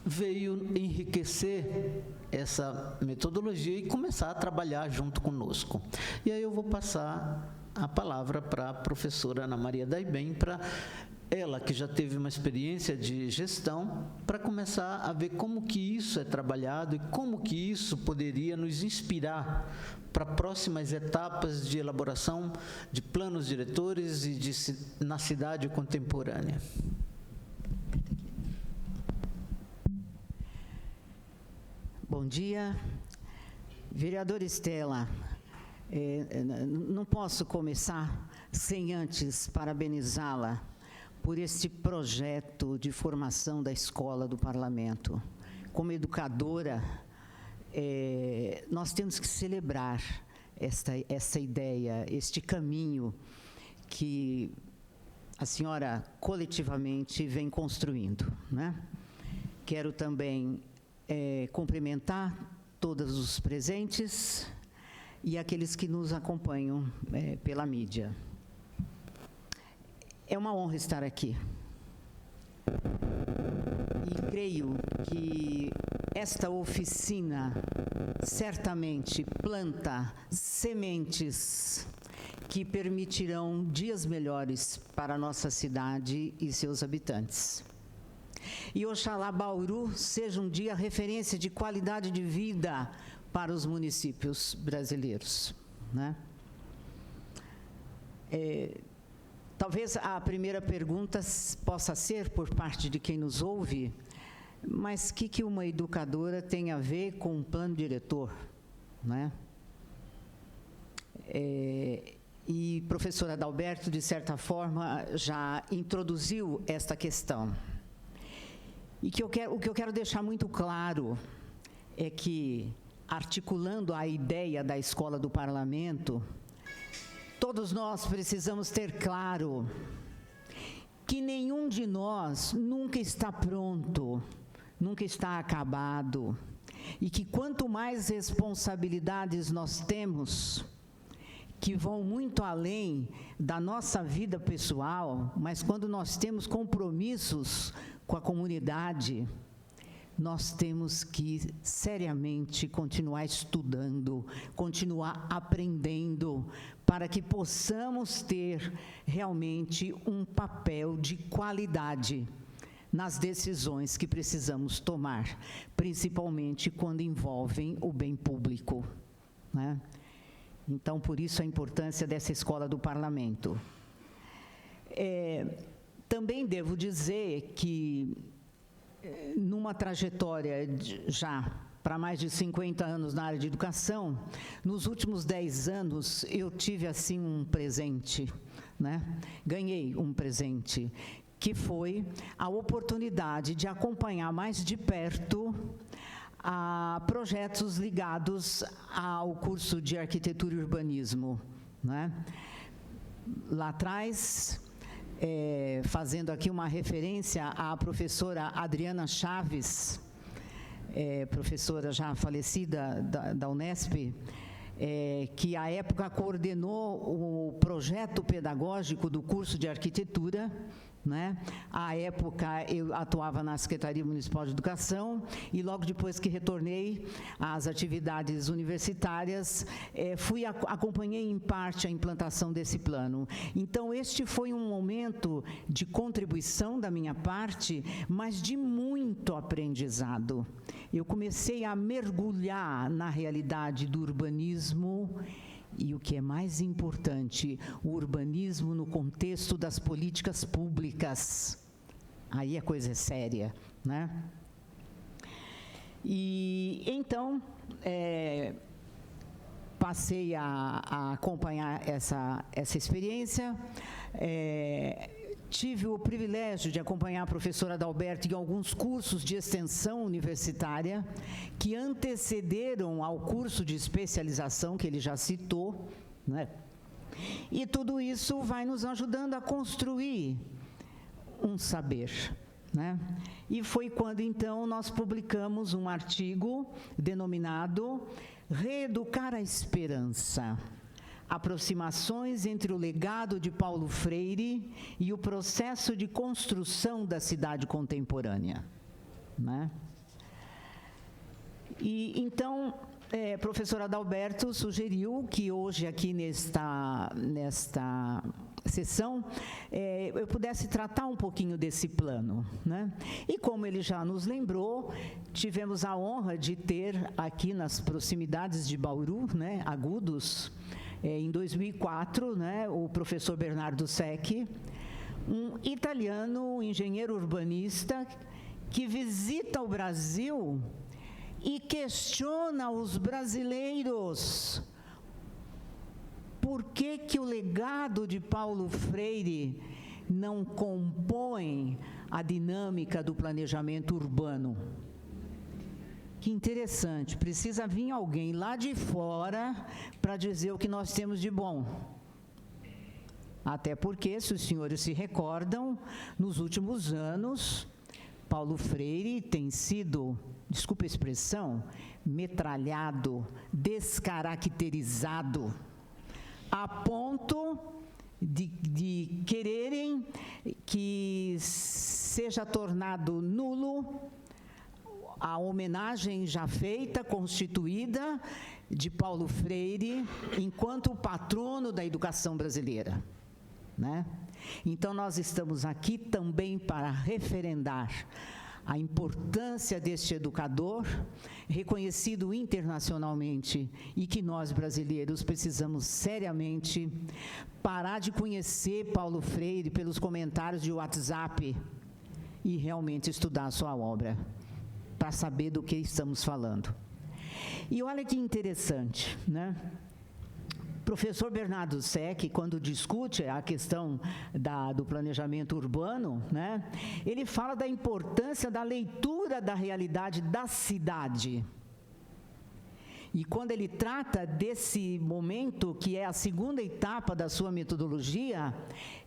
veio enriquecer essa metodologia e começar a trabalhar junto conosco. E aí eu vou passar a palavra para a professora Ana Maria Daibem, para ela, que já teve uma experiência de gestão, para começar a ver como que isso é trabalhado e como que isso poderia nos inspirar para próximas etapas de elaboração de planos diretores e na cidade contemporânea. Bom dia. Vereadora Estela, não posso começar sem antes parabenizá-la por este projeto de formação da Escola do Parlamento. Como educadora, nós temos que celebrar essa ideia, este caminho que a senhora coletivamente vem construindo, né? Quero também cumprimentar todos os presentes e aqueles que nos acompanham pela mídia. É uma honra estar aqui. E creio que esta oficina certamente planta sementes que permitirão dias melhores para a nossa cidade e seus habitantes. E Oxalá Bauru seja um dia referência de qualidade de vida para os municípios brasileiros, né? Talvez a primeira pergunta possa ser, por parte de quem nos ouve, mas o que uma educadora tem a ver com um plano diretor, né? E professor Adalberto, de certa forma, já introduziu esta questão. E o que eu quero deixar muito claro é que, articulando a ideia da Escola do Parlamento, todos nós precisamos ter claro que nenhum de nós nunca está pronto, nunca está acabado, e que quanto mais responsabilidades nós temos, que vão muito além da nossa vida pessoal, mas quando nós temos compromissos com a comunidade, nós temos que seriamente continuar estudando, continuar aprendendo, para que possamos ter realmente um papel de qualidade nas decisões que precisamos tomar, principalmente quando envolvem o bem público, né? Então, por isso a importância dessa Escola do Parlamento. Também devo dizer que, numa trajetória já para mais de 50 anos na área de educação, nos últimos 10 anos eu tive assim um presente, né? Ganhei um presente, que foi a oportunidade de acompanhar mais de perto a projetos ligados ao curso de arquitetura e urbanismo, né? Lá atrás, fazendo aqui uma referência à professora Adriana Chaves, professora já falecida da Unesp, que à época coordenou o projeto pedagógico do curso de arquitetura, né? À época eu atuava na Secretaria Municipal de Educação e logo depois que retornei às atividades universitárias, acompanhei em parte a implantação desse plano. Então este foi um momento de contribuição da minha parte, mas de muito aprendizado. eu comecei a mergulhar na realidade do urbanismo e, o que é mais importante, o urbanismo no contexto das políticas públicas. Aí a coisa é séria, né? E então, passei a acompanhar essa experiência. Tive o privilégio de acompanhar a professora Adalberto em alguns cursos de extensão universitária que antecederam ao curso de especialização que ele já citou, né? E tudo isso vai nos ajudando a construir um saber, né? E foi quando, então, nós publicamos um artigo denominado Reeducar a Esperança. Aproximações entre o legado de Paulo Freire e o processo de construção da cidade contemporânea, né? E então, professor Adalberto sugeriu que hoje aqui nesta sessão eu pudesse tratar um pouquinho desse plano, né? E como ele já nos lembrou, tivemos a honra de ter aqui nas proximidades de Bauru, né, Agudos, em 2004, né, o professor Bernardo Secchi, um italiano, engenheiro urbanista, que visita o Brasil e questiona os brasileiros. Por que o legado de Paulo Freire não compõe a dinâmica do planejamento urbano? Que interessante, precisa vir alguém lá de fora para dizer o que nós temos de bom. Até porque, se os senhores se recordam, nos últimos anos, Paulo Freire tem sido, desculpa a expressão, metralhado, descaracterizado, a ponto de quererem que seja tornado nulo a homenagem já feita, constituída, de Paulo Freire, enquanto patrono da educação brasileira, né? Então, nós estamos aqui também para referendar a importância deste educador, reconhecido internacionalmente, e que nós, brasileiros, precisamos seriamente parar de conhecer Paulo Freire pelos comentários de WhatsApp e realmente estudar a sua obra, para saber do que estamos falando. E olha que interessante, né? Professor Bernardo Secchi, quando discute a questão do planejamento urbano, né, ele fala da importância da leitura da realidade da cidade. E quando ele trata desse momento, que é a segunda etapa da sua metodologia,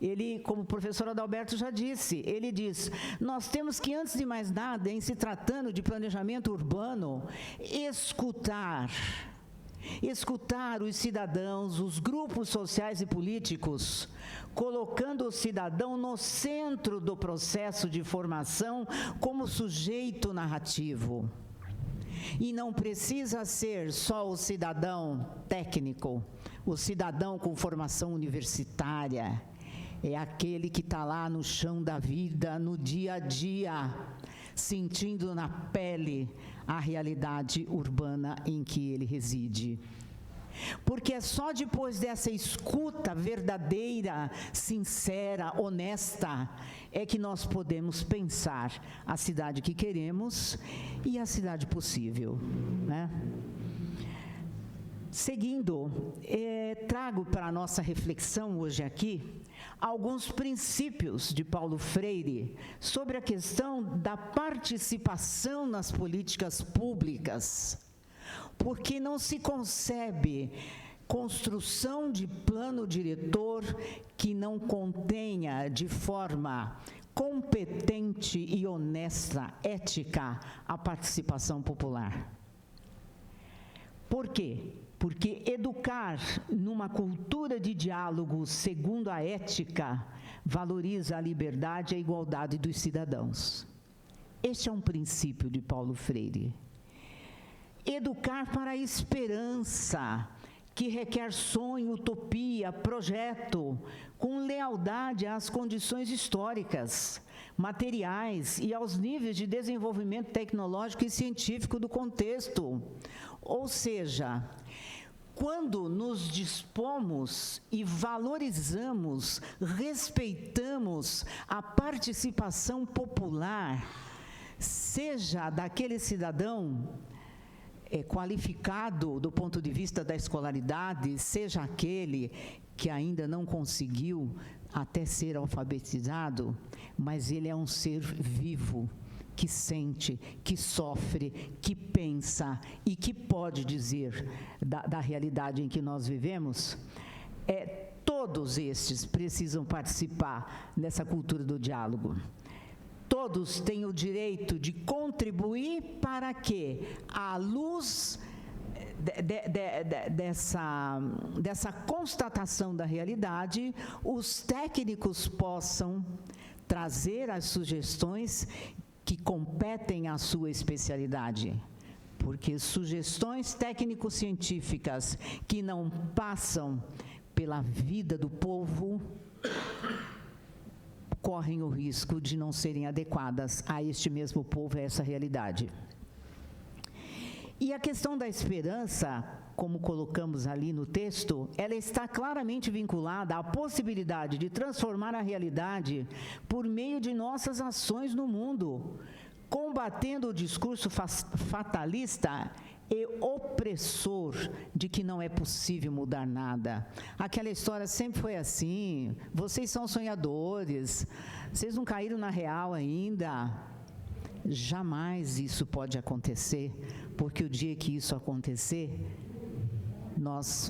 ele, como o professor Adalberto já disse, ele diz, nós temos que, antes de mais nada, em se tratando de planejamento urbano, escutar os cidadãos, os grupos sociais e políticos, colocando o cidadão no centro do processo de formação como sujeito narrativo. E não precisa ser só o cidadão técnico, o cidadão com formação universitária. É aquele que está lá no chão da vida, no dia a dia, sentindo na pele a realidade urbana em que ele reside. Porque é só depois dessa escuta verdadeira, sincera, honesta, é que nós podemos pensar a cidade que queremos e a cidade possível, né? Seguindo, trago para a nossa reflexão hoje aqui alguns princípios de Paulo Freire sobre a questão da participação nas políticas públicas, porque não se concebe construção de plano diretor que não contenha de forma competente e honesta, ética, a participação popular. Por quê? Porque educar numa cultura de diálogo segundo a ética valoriza a liberdade e a igualdade dos cidadãos. Este é um princípio de Paulo Freire. Educar para a esperança, que requer sonho, utopia, projeto, com lealdade às condições históricas, materiais e aos níveis de desenvolvimento tecnológico e científico do contexto. Ou seja, quando nos dispomos e valorizamos, respeitamos a participação popular, seja daquele cidadão qualificado do ponto de vista da escolaridade, seja aquele que ainda não conseguiu até ser alfabetizado, mas ele é um ser vivo, que sente, que sofre, que pensa e que pode dizer da realidade em que nós vivemos. Todos estes precisam participar dessa cultura do diálogo. Todos têm o direito de contribuir para que, à luz dessa constatação da realidade, os técnicos possam trazer as sugestões que competem à sua especialidade. Porque sugestões técnico-científicas que não passam pela vida do povo correm o risco de não serem adequadas a este mesmo povo, a essa realidade. E a questão da esperança, como colocamos ali no texto, ela está claramente vinculada à possibilidade de transformar a realidade por meio de nossas ações no mundo, combatendo o discurso fatalista e opressor de que não é possível mudar nada. Aquela história sempre foi assim: vocês são sonhadores, vocês não caíram na real ainda. Jamais isso pode acontecer, porque o dia que isso acontecer, nós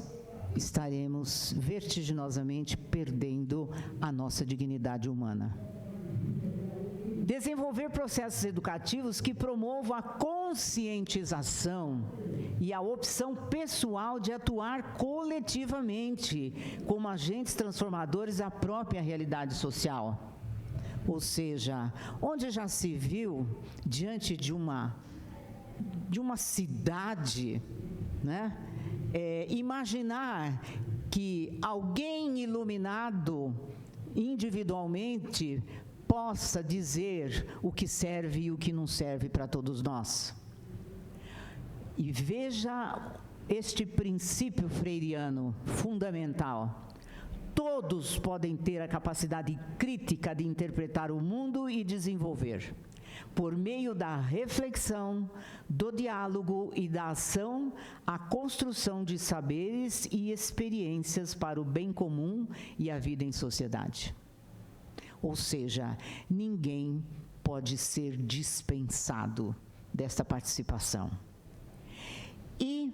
estaremos vertiginosamente perdendo a nossa dignidade humana. Desenvolver processos educativos que promovam a conscientização e a opção pessoal de atuar coletivamente como agentes transformadores da própria realidade social. Ou seja, onde já se viu, diante de uma cidade, né, imaginar que alguém iluminado individualmente possa dizer o que serve e o que não serve para todos nós. E veja este princípio freiriano fundamental. Todos podem ter a capacidade crítica de interpretar o mundo e desenvolver, por meio da reflexão, do diálogo e da ação, a construção de saberes e experiências para o bem comum e a vida em sociedade. Ou seja, ninguém pode ser dispensado desta participação. E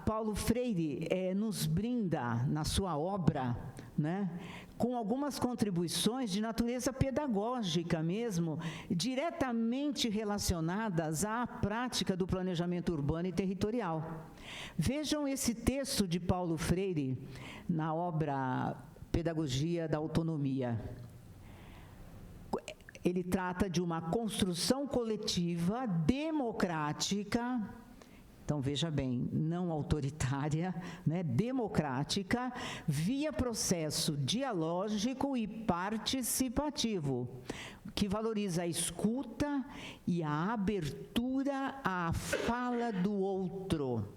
Paulo Freire nos brinda, na sua obra, né, com algumas contribuições de natureza pedagógica mesmo, diretamente relacionadas à prática do planejamento urbano e territorial. Vejam esse texto de Paulo Freire na obra Pedagogia da Autonomia. Ele trata de uma construção coletiva democrática. Então, veja bem, não autoritária, né, democrática, via processo dialógico e participativo, que valoriza a escuta e a abertura à fala do outro.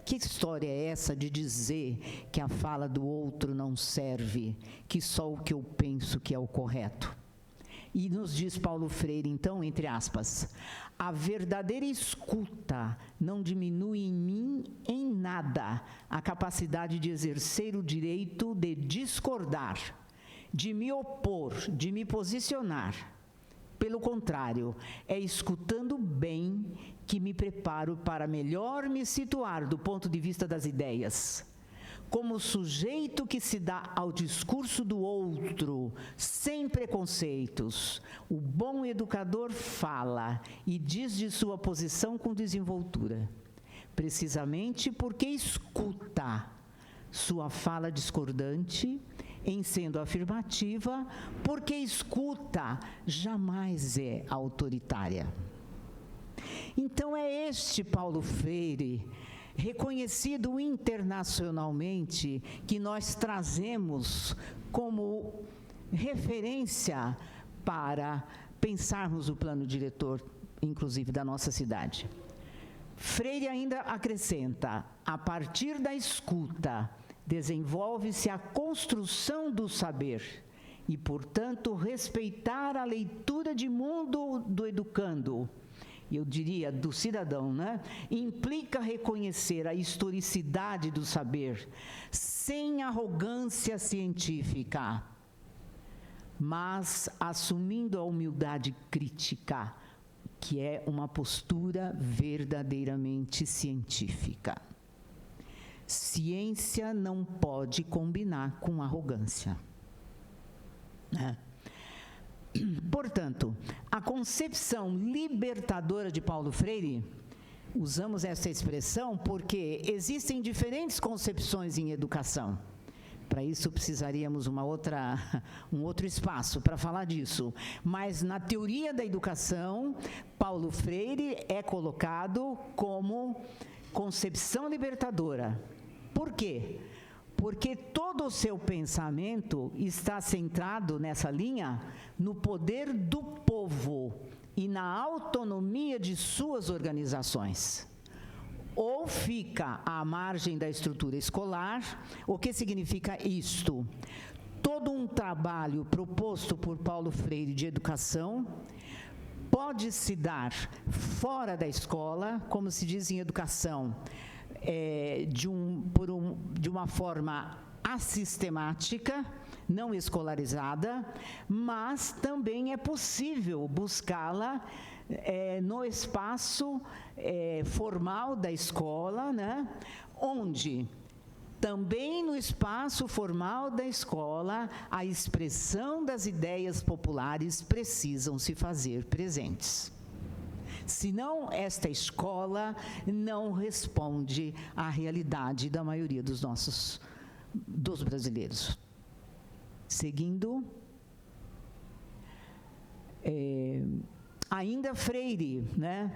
Que história é essa de dizer que a fala do outro não serve, que só o que eu penso que é o correto? E nos diz Paulo Freire, então, entre aspas, a verdadeira escuta não diminui em mim em nada a capacidade de exercer o direito de discordar, de me opor, de me posicionar. Pelo contrário, é escutando bem que me preparo para melhor me situar do ponto de vista das ideias. Como sujeito que se dá ao discurso do outro, sem preconceitos, o bom educador fala e diz de sua posição com desenvoltura, precisamente porque escuta sua fala discordante, em sendo afirmativa, porque escuta jamais é autoritária. Então é este Paulo Freire, reconhecido internacionalmente, que nós trazemos como referência para pensarmos o plano diretor, inclusive, da nossa cidade. Freire ainda acrescenta: a partir da escuta, desenvolve-se a construção do saber e, portanto, respeitar a leitura de mundo do educando, eu diria do cidadão, né? Implica reconhecer a historicidade do saber, sem arrogância científica, mas assumindo a humildade crítica, que é uma postura verdadeiramente científica. Ciência não pode combinar com arrogância, né? Portanto, a concepção libertadora de Paulo Freire, usamos essa expressão porque existem diferentes concepções em educação. Para isso precisaríamos um outro espaço para falar disso. Mas na teoria da educação, Paulo Freire é colocado como concepção libertadora. Por quê? Porque todo o seu pensamento está centrado nessa linha no poder do povo e na autonomia de suas organizações. Ou fica à margem da estrutura escolar. O que significa isto? Todo um trabalho proposto por Paulo Freire de educação pode se dar fora da escola, como se diz em educação, de uma forma assistemática, não escolarizada, mas também é possível buscá-la no espaço formal da escola, né? Onde também no espaço formal da escola a expressão das ideias populares precisam se fazer presentes. Senão, esta escola não responde à realidade da maioria dos brasileiros. Seguindo, ainda Freire, né,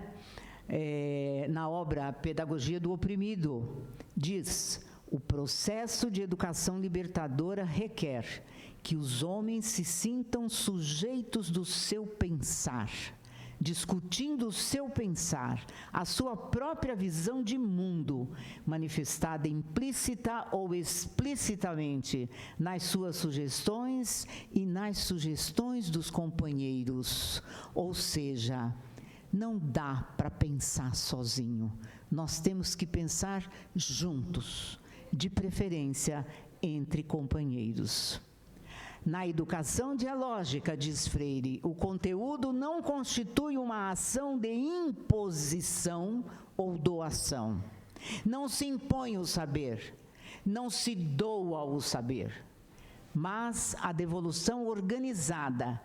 na obra Pedagogia do Oprimido, diz: o processo de educação libertadora requer que os homens se sintam sujeitos do seu pensar, discutindo o seu pensar, a sua própria visão de mundo, manifestada implícita ou explicitamente nas suas sugestões e nas sugestões dos companheiros. Ou seja, não dá para pensar sozinho, nós temos que pensar juntos, de preferência entre companheiros. Na educação dialógica, diz Freire, o conteúdo não constitui uma ação de imposição ou doação. Não se impõe o saber, não se doa o saber, mas a devolução organizada,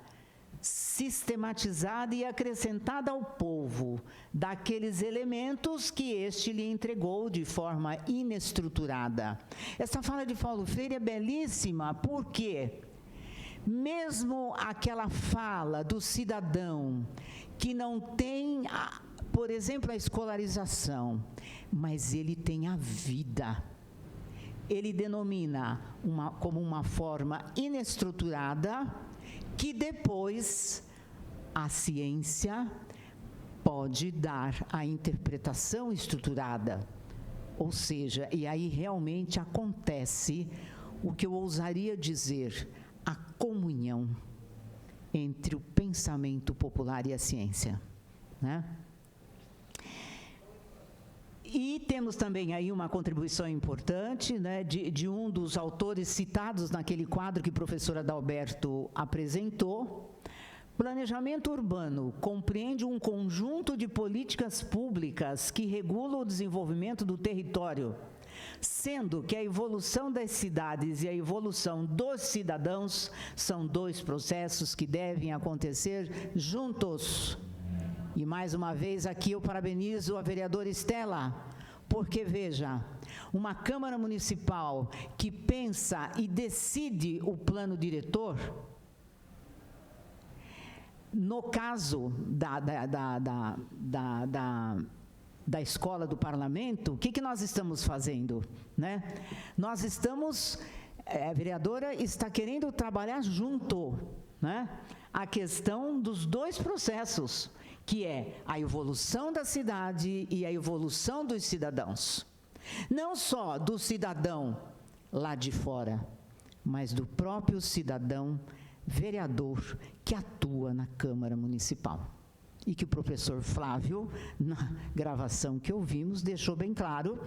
sistematizada e acrescentada ao povo daqueles elementos que este lhe entregou de forma inestruturada. Essa fala de Paulo Freire é belíssima, porque mesmo aquela fala do cidadão que não tem, por exemplo, a escolarização, mas ele tem a vida, ele denomina como uma forma inestruturada, que depois a ciência pode dar a interpretação estruturada. Ou seja, e aí realmente acontece o que eu ousaria dizer, a comunhão entre o pensamento popular e a ciência, né? E temos também aí uma contribuição importante, né, de um dos autores citados naquele quadro que o professor Adalberto apresentou. Planejamento urbano compreende um conjunto de políticas públicas que regulam o desenvolvimento do território, sendo que a evolução das cidades e a evolução dos cidadãos são dois processos que devem acontecer juntos. E mais uma vez aqui eu parabenizo a vereadora Estela, porque veja, uma Câmara Municipal que pensa e decide o plano diretor, no caso da escola do parlamento, o que nós estamos fazendo, né? Nós estamos a vereadora está querendo trabalhar junto, né, a questão dos dois processos, que é a evolução da cidade e a evolução dos cidadãos. Não só do cidadão lá de fora, mas do próprio cidadão vereador que atua na Câmara Municipal. E que o professor Flávio, na gravação que ouvimos, deixou bem claro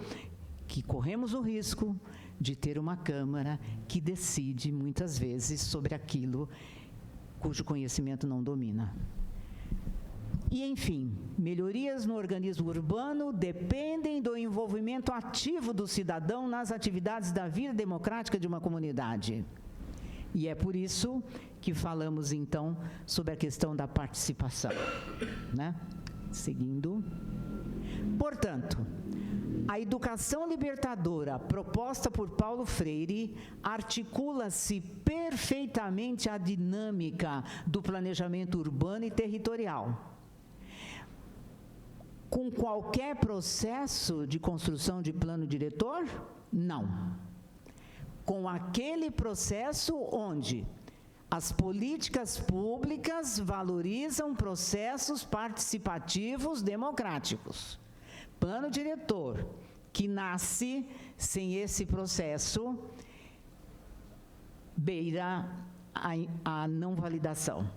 que corremos o risco de ter uma Câmara que decide, muitas vezes, sobre aquilo cujo conhecimento não domina. E, enfim, melhorias no organismo urbano dependem do envolvimento ativo do cidadão nas atividades da vida democrática de uma comunidade. E é por isso que falamos, então, sobre a questão da participação, né? Seguindo. Portanto, a educação libertadora proposta por Paulo Freire articula-se perfeitamente à dinâmica do planejamento urbano e territorial. Com qualquer processo de construção de plano diretor? Não. Com aquele processo onde as políticas públicas valorizam processos participativos democráticos. Plano diretor que nasce sem esse processo beira a não validação.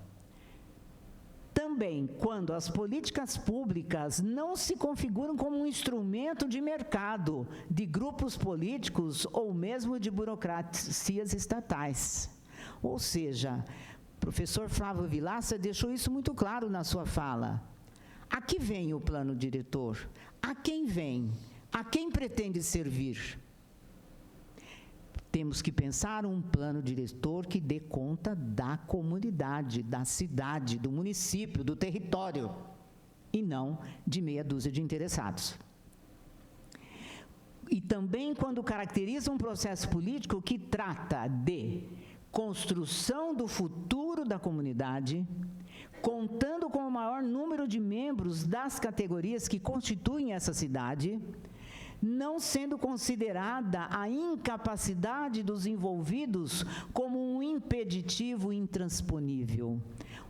Também, quando as políticas públicas não se configuram como um instrumento de mercado de grupos políticos ou mesmo de burocracias estatais. Ou seja, o professor Flávio Vilaça deixou isso muito claro na sua fala. A que vem o plano diretor? A quem vem? A quem pretende servir? Temos que pensar um plano diretor que dê conta da comunidade, da cidade, do município, do território, e não de meia dúzia de interessados. E também quando caracteriza um processo político que trata de construção do futuro da comunidade, contando com o maior número de membros das categorias que constituem essa cidade, não sendo considerada a incapacidade dos envolvidos como um impeditivo intransponível.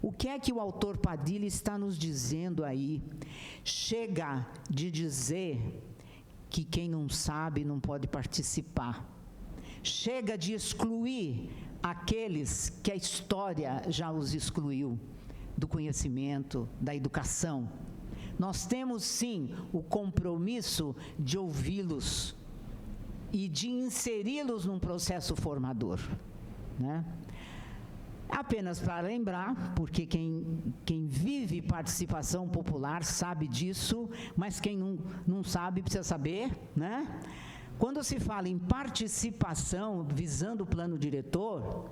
O que é que o autor Padilha está nos dizendo aí? Chega de dizer que quem não sabe não pode participar. Chega de excluir aqueles que a história já os excluiu do conhecimento, da educação. Nós temos, sim, o compromisso de ouvi-los e de inseri-los num processo formador, né? Apenas para lembrar, porque quem vive participação popular sabe disso, mas quem não sabe precisa saber, né? Quando se fala em participação visando o plano diretor,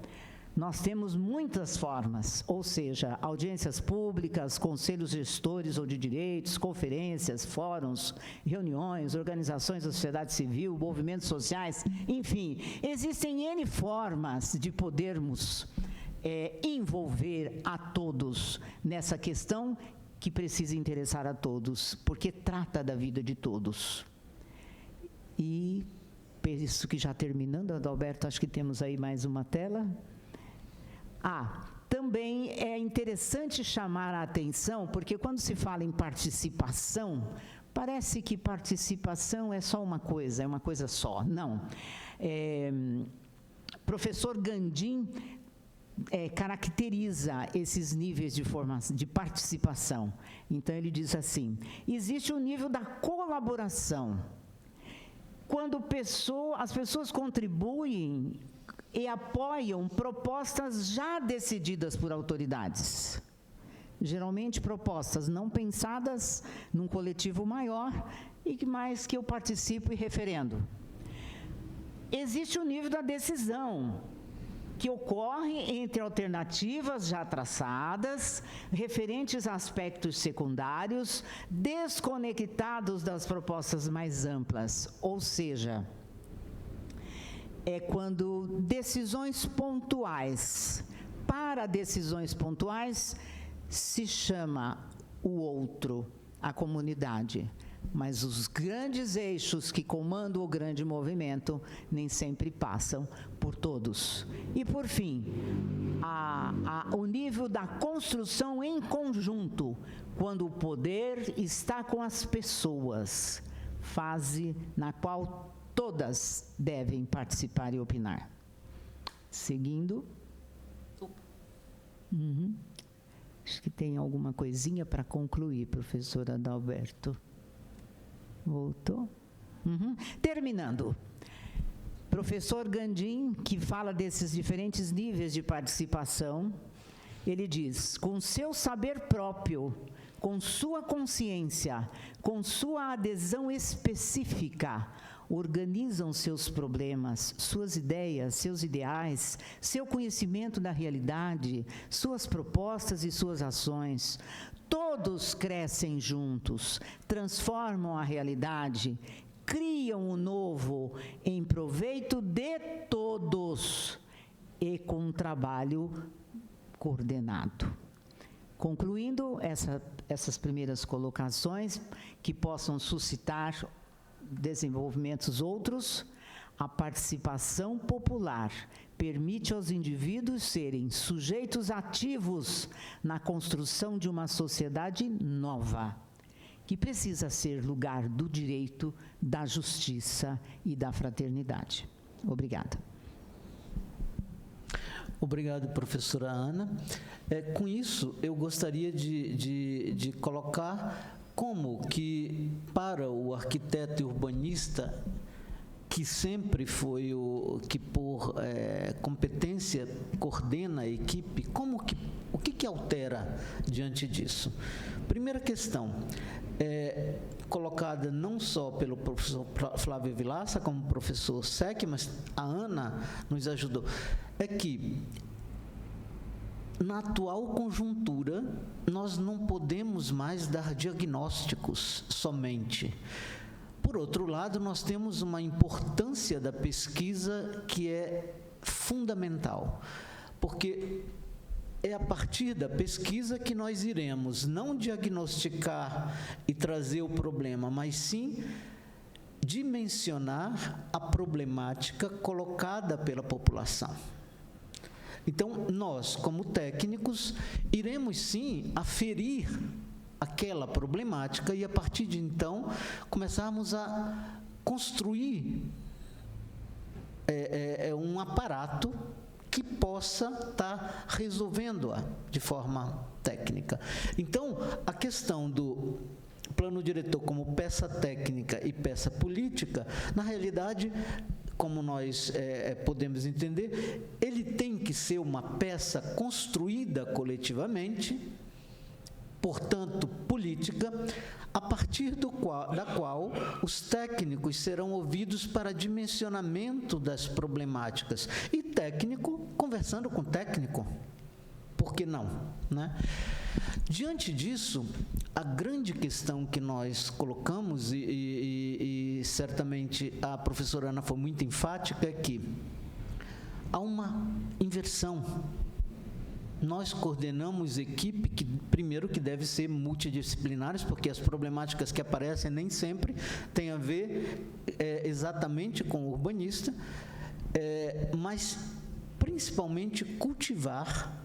nós temos muitas formas, ou seja, audiências públicas, conselhos gestores ou de direitos, conferências, fóruns, reuniões, organizações da sociedade civil, movimentos sociais, enfim, existem N formas de podermos envolver a todos nessa questão que precisa interessar a todos, porque trata da vida de todos. E, penso que já terminando, Adalberto, acho que temos aí mais uma tela. Também é interessante chamar a atenção, porque quando se fala em participação, parece que participação é só uma coisa, é uma coisa só. Não. Professor Gandim caracteriza esses níveis de participação. Então, ele diz assim: existe o nível da colaboração, quando as pessoas contribuem e apoiam propostas já decididas por autoridades. Geralmente propostas não pensadas num coletivo maior e que mais que eu participo e referendo. Existe o nível da decisão, que ocorre entre alternativas já traçadas, referentes a aspectos secundários, desconectados das propostas mais amplas, ou seja, é quando decisões pontuais, para decisões pontuais, se chama o outro, a comunidade. mas os grandes eixos que comandam o grande movimento nem sempre passam por todos. E, por fim, o nível da construção em conjunto, quando o poder está com as pessoas, fase na qual todas devem participar e opinar. Seguindo. Acho que tem alguma coisinha para concluir, professor Adalberto. Voltou? Terminando. Professor Gandim, que fala desses diferentes níveis de participação, ele diz: com seu saber próprio, com sua consciência, com sua adesão específica, organizam seus problemas, suas ideias, seus ideais, seu conhecimento da realidade, suas propostas e suas ações. Todos crescem juntos, transformam a realidade, criam o novo em proveito de todos e com um trabalho coordenado. Concluindo essas primeiras colocações, que possam suscitar desenvolvimentos outros, a participação popular permite aos indivíduos serem sujeitos ativos na construção de uma sociedade nova, que precisa ser lugar do direito, da justiça e da fraternidade. Obrigada. Obrigado, professora Ana. Com isso, eu gostaria de colocar como que, para o arquiteto e urbanista, que sempre foi o que, por competência, coordena a equipe, o que altera diante disso? Primeira questão, colocada não só pelo professor Flávio Vilaça, como professor Sec, mas a Ana nos ajudou, é que, na atual conjuntura, nós não podemos mais dar diagnósticos somente. Por outro lado, nós temos uma importância da pesquisa que é fundamental, porque é a partir da pesquisa que nós iremos não diagnosticar e trazer o problema, mas sim dimensionar a problemática colocada pela população. Então, nós, como técnicos, iremos sim aferir aquela problemática e, a partir de então, começarmos a construir um aparato que possa estar resolvendo-a de forma técnica. Então, a questão do plano diretor como peça técnica e peça política, na realidade, como nós podemos entender, ele tem que ser uma peça construída coletivamente, portanto, política, a partir da qual os técnicos serão ouvidos para dimensionamento das problemáticas. E técnico conversando com técnico. Por que não, né? Diante disso, a grande questão que nós colocamos, e certamente a professora Ana foi muito enfática, é que há uma inversão. Nós coordenamos equipe que, primeiro, que deve ser multidisciplinares, porque as problemáticas que aparecem nem sempre têm a ver exatamente com o urbanista, mas principalmente cultivar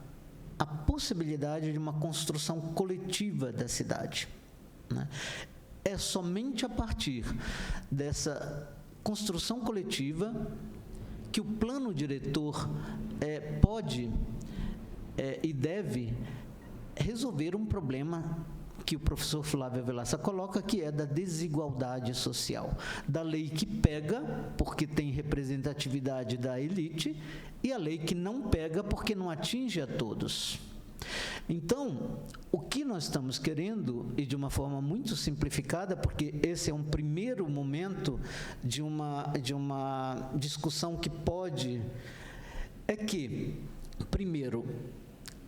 a possibilidade de uma construção coletiva da cidade, né? É somente a partir dessa construção coletiva que o plano diretor pode e deve resolver um problema que o professor Flávio Vilaça coloca, que é da desigualdade social, da lei que pega porque tem representatividade da elite e a lei que não pega porque não atinge a todos. Então, o que nós estamos querendo, e de uma forma muito simplificada, porque esse é um primeiro momento de uma discussão que pode, é que, primeiro,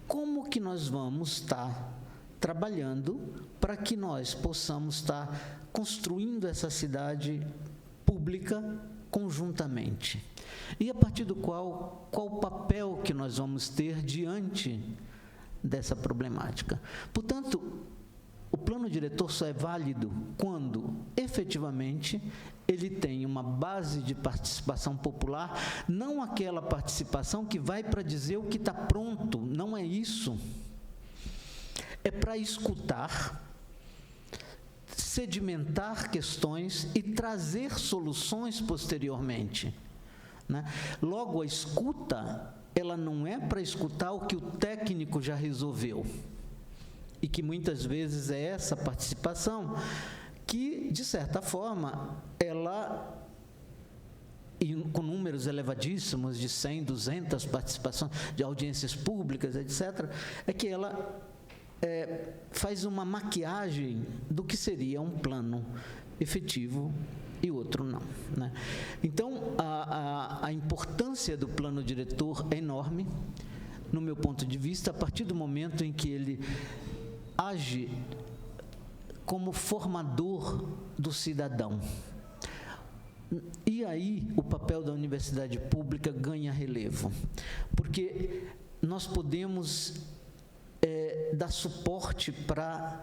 como que nós vamos estar trabalhando para que nós possamos estar construindo essa cidade pública conjuntamente? E a partir do qual o papel que nós vamos ter diante dessa problemática? Portanto, o plano diretor só é válido quando, efetivamente, ele tem uma base de participação popular, não aquela participação que vai para dizer o que está pronto, não é isso. É para escutar, sedimentar questões e trazer soluções posteriormente, né? Logo, a escuta, ela não é para escutar o que o técnico já resolveu, e que muitas vezes é essa participação que, de certa forma, ela, e com números elevadíssimos de 100, 200 participações de audiências públicas, etc., é que ela faz uma maquiagem do que seria um plano efetivo e outro não, né? Então, a importância do plano diretor é enorme, no meu ponto de vista, a partir do momento em que ele age como formador do cidadão. E aí o papel da universidade pública ganha relevo, porque nós podemos dar suporte para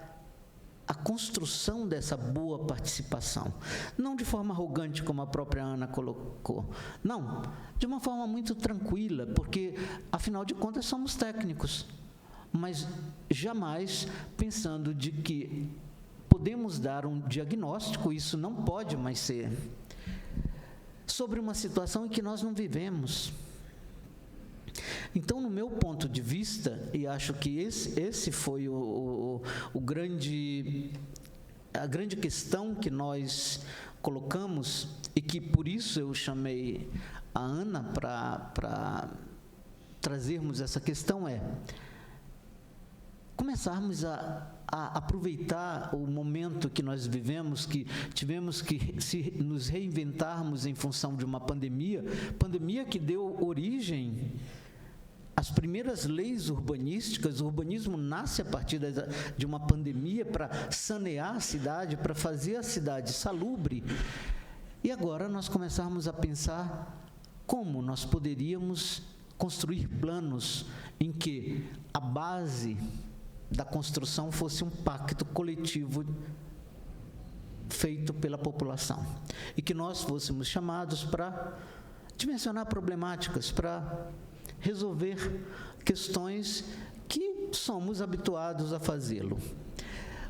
a construção dessa boa participação, não de forma arrogante, como a própria Ana colocou, não, de uma forma muito tranquila, porque, afinal de contas, somos técnicos, mas jamais pensando de que podemos dar um diagnóstico, isso não pode mais ser, sobre uma situação em que nós não vivemos. Então, no meu ponto de vista, e acho que esse foi a grande questão que nós colocamos, e que por isso eu chamei a Ana para trazermos essa questão, começarmos a aproveitar o momento que nós vivemos, que tivemos que nos reinventarmos em função de uma pandemia que deu origem às primeiras leis urbanísticas. O urbanismo nasce a partir de uma pandemia para sanear a cidade, para fazer a cidade salubre. E agora nós começarmos a pensar como nós poderíamos construir planos em que a base da construção fosse um pacto coletivo feito pela população, e que nós fôssemos chamados para dimensionar problemáticas, para resolver questões que somos habituados a fazê-lo.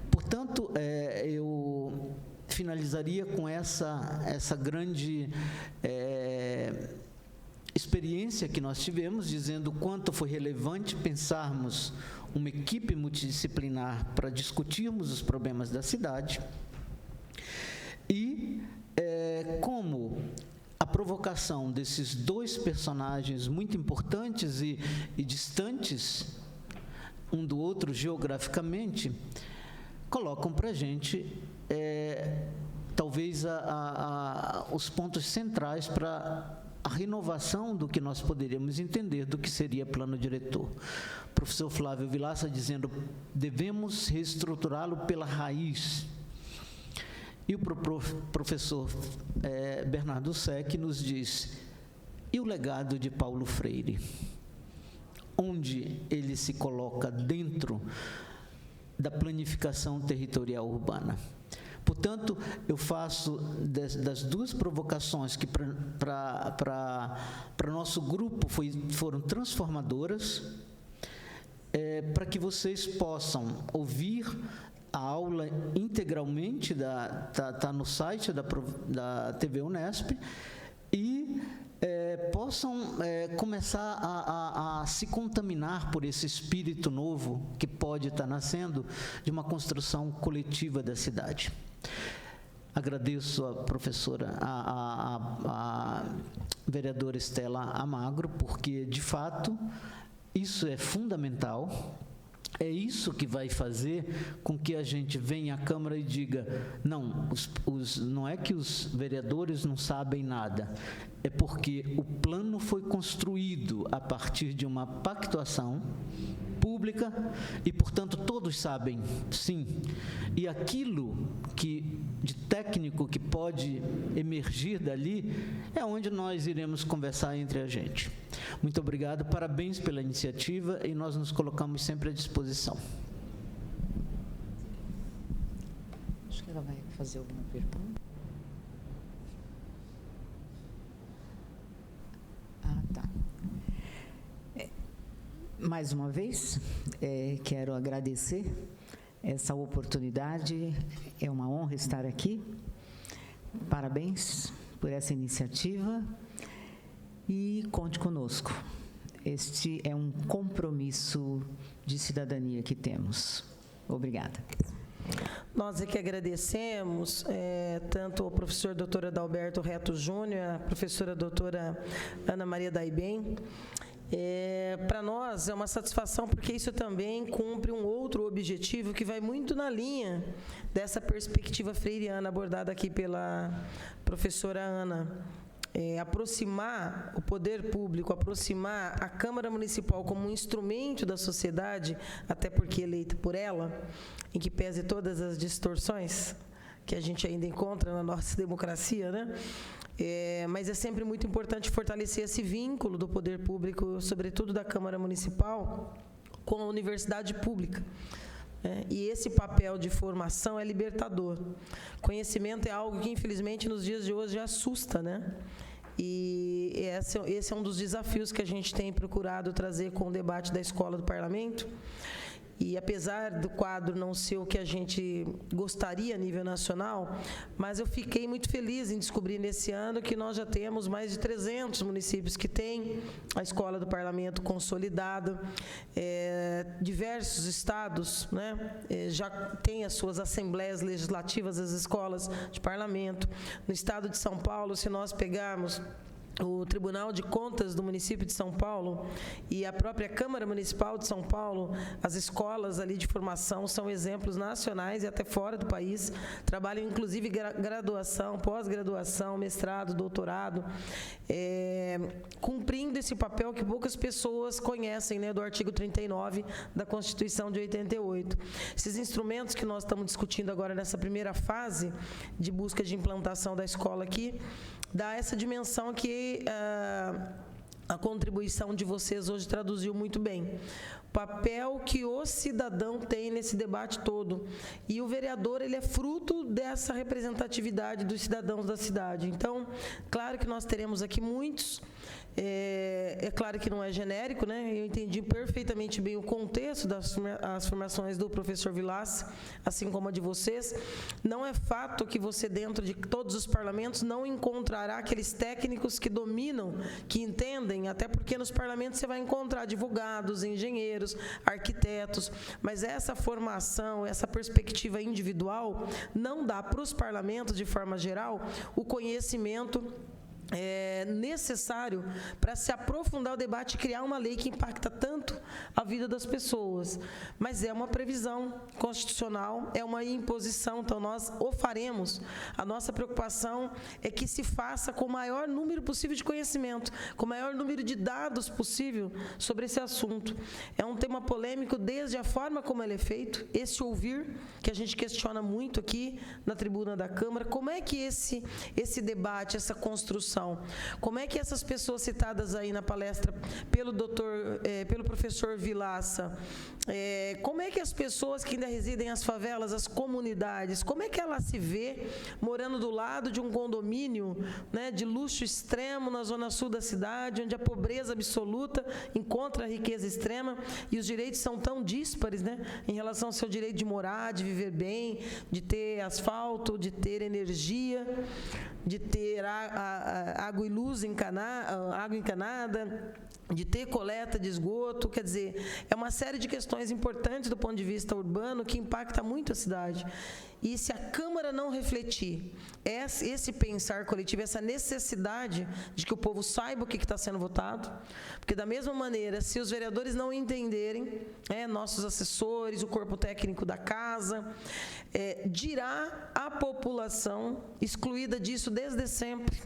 Portanto, eu finalizaria com essa grande experiência que nós tivemos, dizendo o quanto foi relevante pensarmos uma equipe multidisciplinar para discutirmos os problemas da cidade, e como a provocação desses dois personagens muito importantes e distantes um do outro geograficamente, colocam para a gente talvez os pontos centrais para a renovação do que nós poderíamos entender do que seria plano diretor. O professor Flávio Vilaça dizendo, devemos reestruturá-lo pela raiz. E o professor Bernardo Sec nos diz, e o legado de Paulo Freire? Onde ele se coloca dentro da planificação territorial urbana? Portanto, eu faço das duas provocações que para nosso grupo foram transformadoras, para que vocês possam ouvir a aula integralmente, tá no site da TV Unesp, e possam começar a se contaminar por esse espírito novo que pode estar nascendo de uma construção coletiva da cidade. Agradeço a professora, a vereadora Estela Amagro, porque, de fato, isso é fundamental. É isso que vai fazer com que a gente venha à Câmara e diga, não, não é que os vereadores não sabem nada, é porque o plano foi construído a partir de uma pactuação pública e, portanto, todos sabem, sim. E aquilo de técnico que pode emergir dali é onde nós iremos conversar entre a gente. Muito obrigado, parabéns pela iniciativa e nós nos colocamos sempre à disposição. Acho que ela vai fazer alguma pergunta. Ah, tá. Mais uma vez, quero agradecer essa oportunidade. É uma honra estar aqui. Parabéns por essa iniciativa e conte conosco. Este é um compromisso de cidadania que temos. Obrigada. Nós é que agradecemos tanto o professor doutor Adalberto Reto Júnior, a professora doutora Ana Maria Daibem. Para nós é uma satisfação, porque isso também cumpre um outro objetivo que vai muito na linha dessa perspectiva freiriana abordada aqui pela professora Ana. Aproximar o poder público, aproximar a Câmara Municipal como um instrumento da sociedade, até porque eleita por ela, em que pese todas as distorções que a gente ainda encontra na nossa democracia, né? Mas é sempre muito importante fortalecer esse vínculo do poder público, sobretudo da Câmara Municipal, com a universidade pública. E esse papel de formação é libertador. Conhecimento é algo que, infelizmente, nos dias de hoje assusta, né? E esse é um dos desafios que a gente tem procurado trazer com o debate da Escola do Parlamento. E apesar do quadro não ser o que a gente gostaria a nível nacional, mas eu fiquei muito feliz em descobrir nesse ano que nós já temos mais de 300 municípios que têm a Escola do Parlamento consolidada. Diversos estados, né, já têm as suas assembleias legislativas, as escolas de parlamento. No estado de São Paulo, se nós pegarmos o Tribunal de Contas do município de São Paulo e a própria Câmara Municipal de São Paulo, as escolas ali de formação são exemplos nacionais e até fora do país, trabalham inclusive graduação, pós-graduação, mestrado, doutorado, cumprindo esse papel que poucas pessoas conhecem, né, do artigo 39 da Constituição de 88. Esses instrumentos que nós estamos discutindo agora nessa primeira fase de busca de implantação da escola aqui, dá essa dimensão que a contribuição de vocês hoje traduziu muito bem. O papel que o cidadão tem nesse debate todo. E o vereador, ele é fruto dessa representatividade dos cidadãos da cidade. Então, claro que nós teremos aqui muitos. É claro que não é genérico, né? Eu entendi perfeitamente bem o contexto das formações do professor Vilaça, assim como a de vocês. Não é fato que você, dentro de todos os parlamentos, não encontrará aqueles técnicos que dominam, que entendem, até porque nos parlamentos você vai encontrar advogados, engenheiros, arquitetos, mas essa formação, essa perspectiva individual, não dá para os parlamentos, de forma geral, o conhecimento necessário para se aprofundar o debate e criar uma lei que impacta tanto a vida das pessoas. Mas é uma previsão constitucional, é uma imposição, então nós o faremos. A nossa preocupação é que se faça com o maior número possível de conhecimento, com o maior número de dados possível sobre esse assunto. É um tema polêmico desde a forma como ele é feito, esse ouvir, que a gente questiona muito aqui na tribuna da Câmara, como é que esse debate, essa construção, como é que essas pessoas citadas aí na palestra pelo professor Vilaça, como é que as pessoas que ainda residem nas favelas, as comunidades, como é que ela se vê morando do lado de um condomínio, né, de luxo extremo na zona sul da cidade, onde a pobreza absoluta encontra a riqueza extrema e os direitos são tão díspares, né, em relação ao seu direito de morar, de viver bem, de ter asfalto, de ter energia, de ter água e luz água encanada, de ter coleta de esgoto. Quer dizer, é uma série de questões importantes do ponto de vista urbano que impacta muito a cidade. E se a Câmara não refletir esse pensar coletivo, essa necessidade de que o povo saiba o que está sendo votado, porque da mesma maneira, se os vereadores não entenderem, nossos assessores, o corpo técnico da casa, dirá a população excluída disso desde sempre,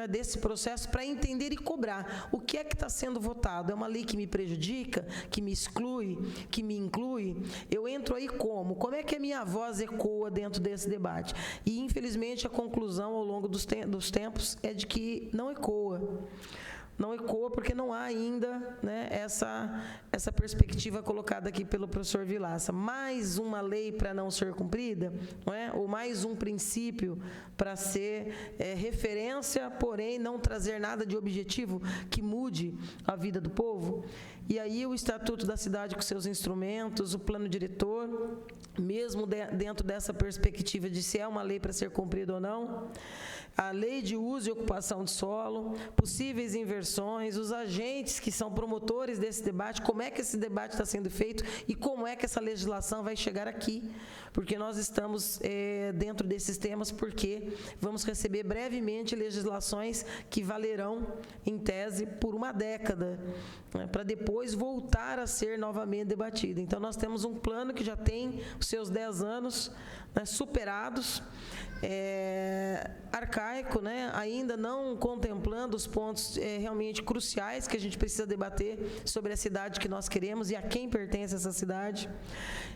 desse processo, para entender e cobrar o que é que está sendo votado. É uma lei que me prejudica, que me exclui, que me inclui? Eu entro aí como? Como é que a minha voz ecoa dentro desse debate? E, infelizmente, a conclusão ao longo dos tempos é de que não ecoa. não ecoa, porque não há ainda, né, essa perspectiva colocada aqui pelo professor Vilaça. Mais uma lei para não ser cumprida, não é? Ou mais um princípio para ser referência, porém não trazer nada de objetivo que mude a vida do povo. E aí o Estatuto da Cidade com seus instrumentos, o plano diretor, mesmo dentro dessa perspectiva de se é uma lei para ser cumprida ou não, a lei de uso e ocupação de solo, possíveis inversões, os agentes que são promotores desse debate, como é que esse debate está sendo feito e como é que essa legislação vai chegar aqui, porque nós estamos dentro desses temas, porque vamos receber brevemente legislações que valerão, em tese, por uma década, né, para depois voltar a ser novamente debatida. Então, nós temos um plano que já tem os seus 10 anos, né, superados, arcaico, né, ainda não contemplando os pontos realmente cruciais que a gente precisa debater sobre a cidade que nós queremos e a quem pertence essa cidade.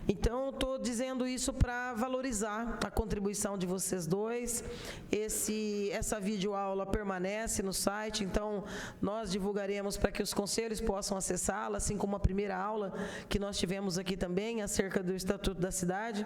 Então, estou dizendo isso para valorizar a contribuição de vocês dois. Essa videoaula permanece no site, então nós divulgaremos para que os conselhos possam acessá-la, assim como a primeira aula que nós tivemos aqui também, acerca do Estatuto da Cidade.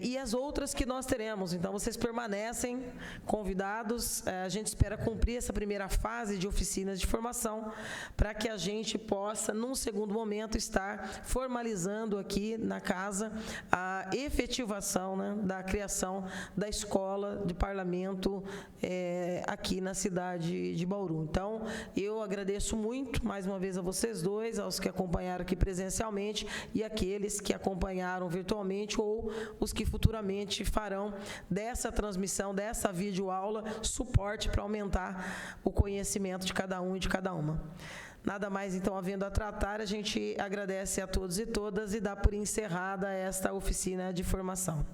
E as outras que nós teremos. Então, vocês permanecem convidados. A gente espera cumprir essa primeira fase de oficinas de formação para que a gente possa, num segundo momento, estar formalizando aqui na casa a efetivação, né, da criação da escola de parlamento aqui na cidade de Bauru. Então, eu agradeço muito, mais uma vez, a vocês dois, aos que acompanharam aqui presencialmente e aqueles que acompanharam virtualmente ou os que futuramente farão dessa transmissão, dessa videoaula, suporte para aumentar o conhecimento de cada um e de cada uma. Nada mais, então, havendo a tratar, a gente agradece a todos e todas e dá por encerrada esta oficina de formação.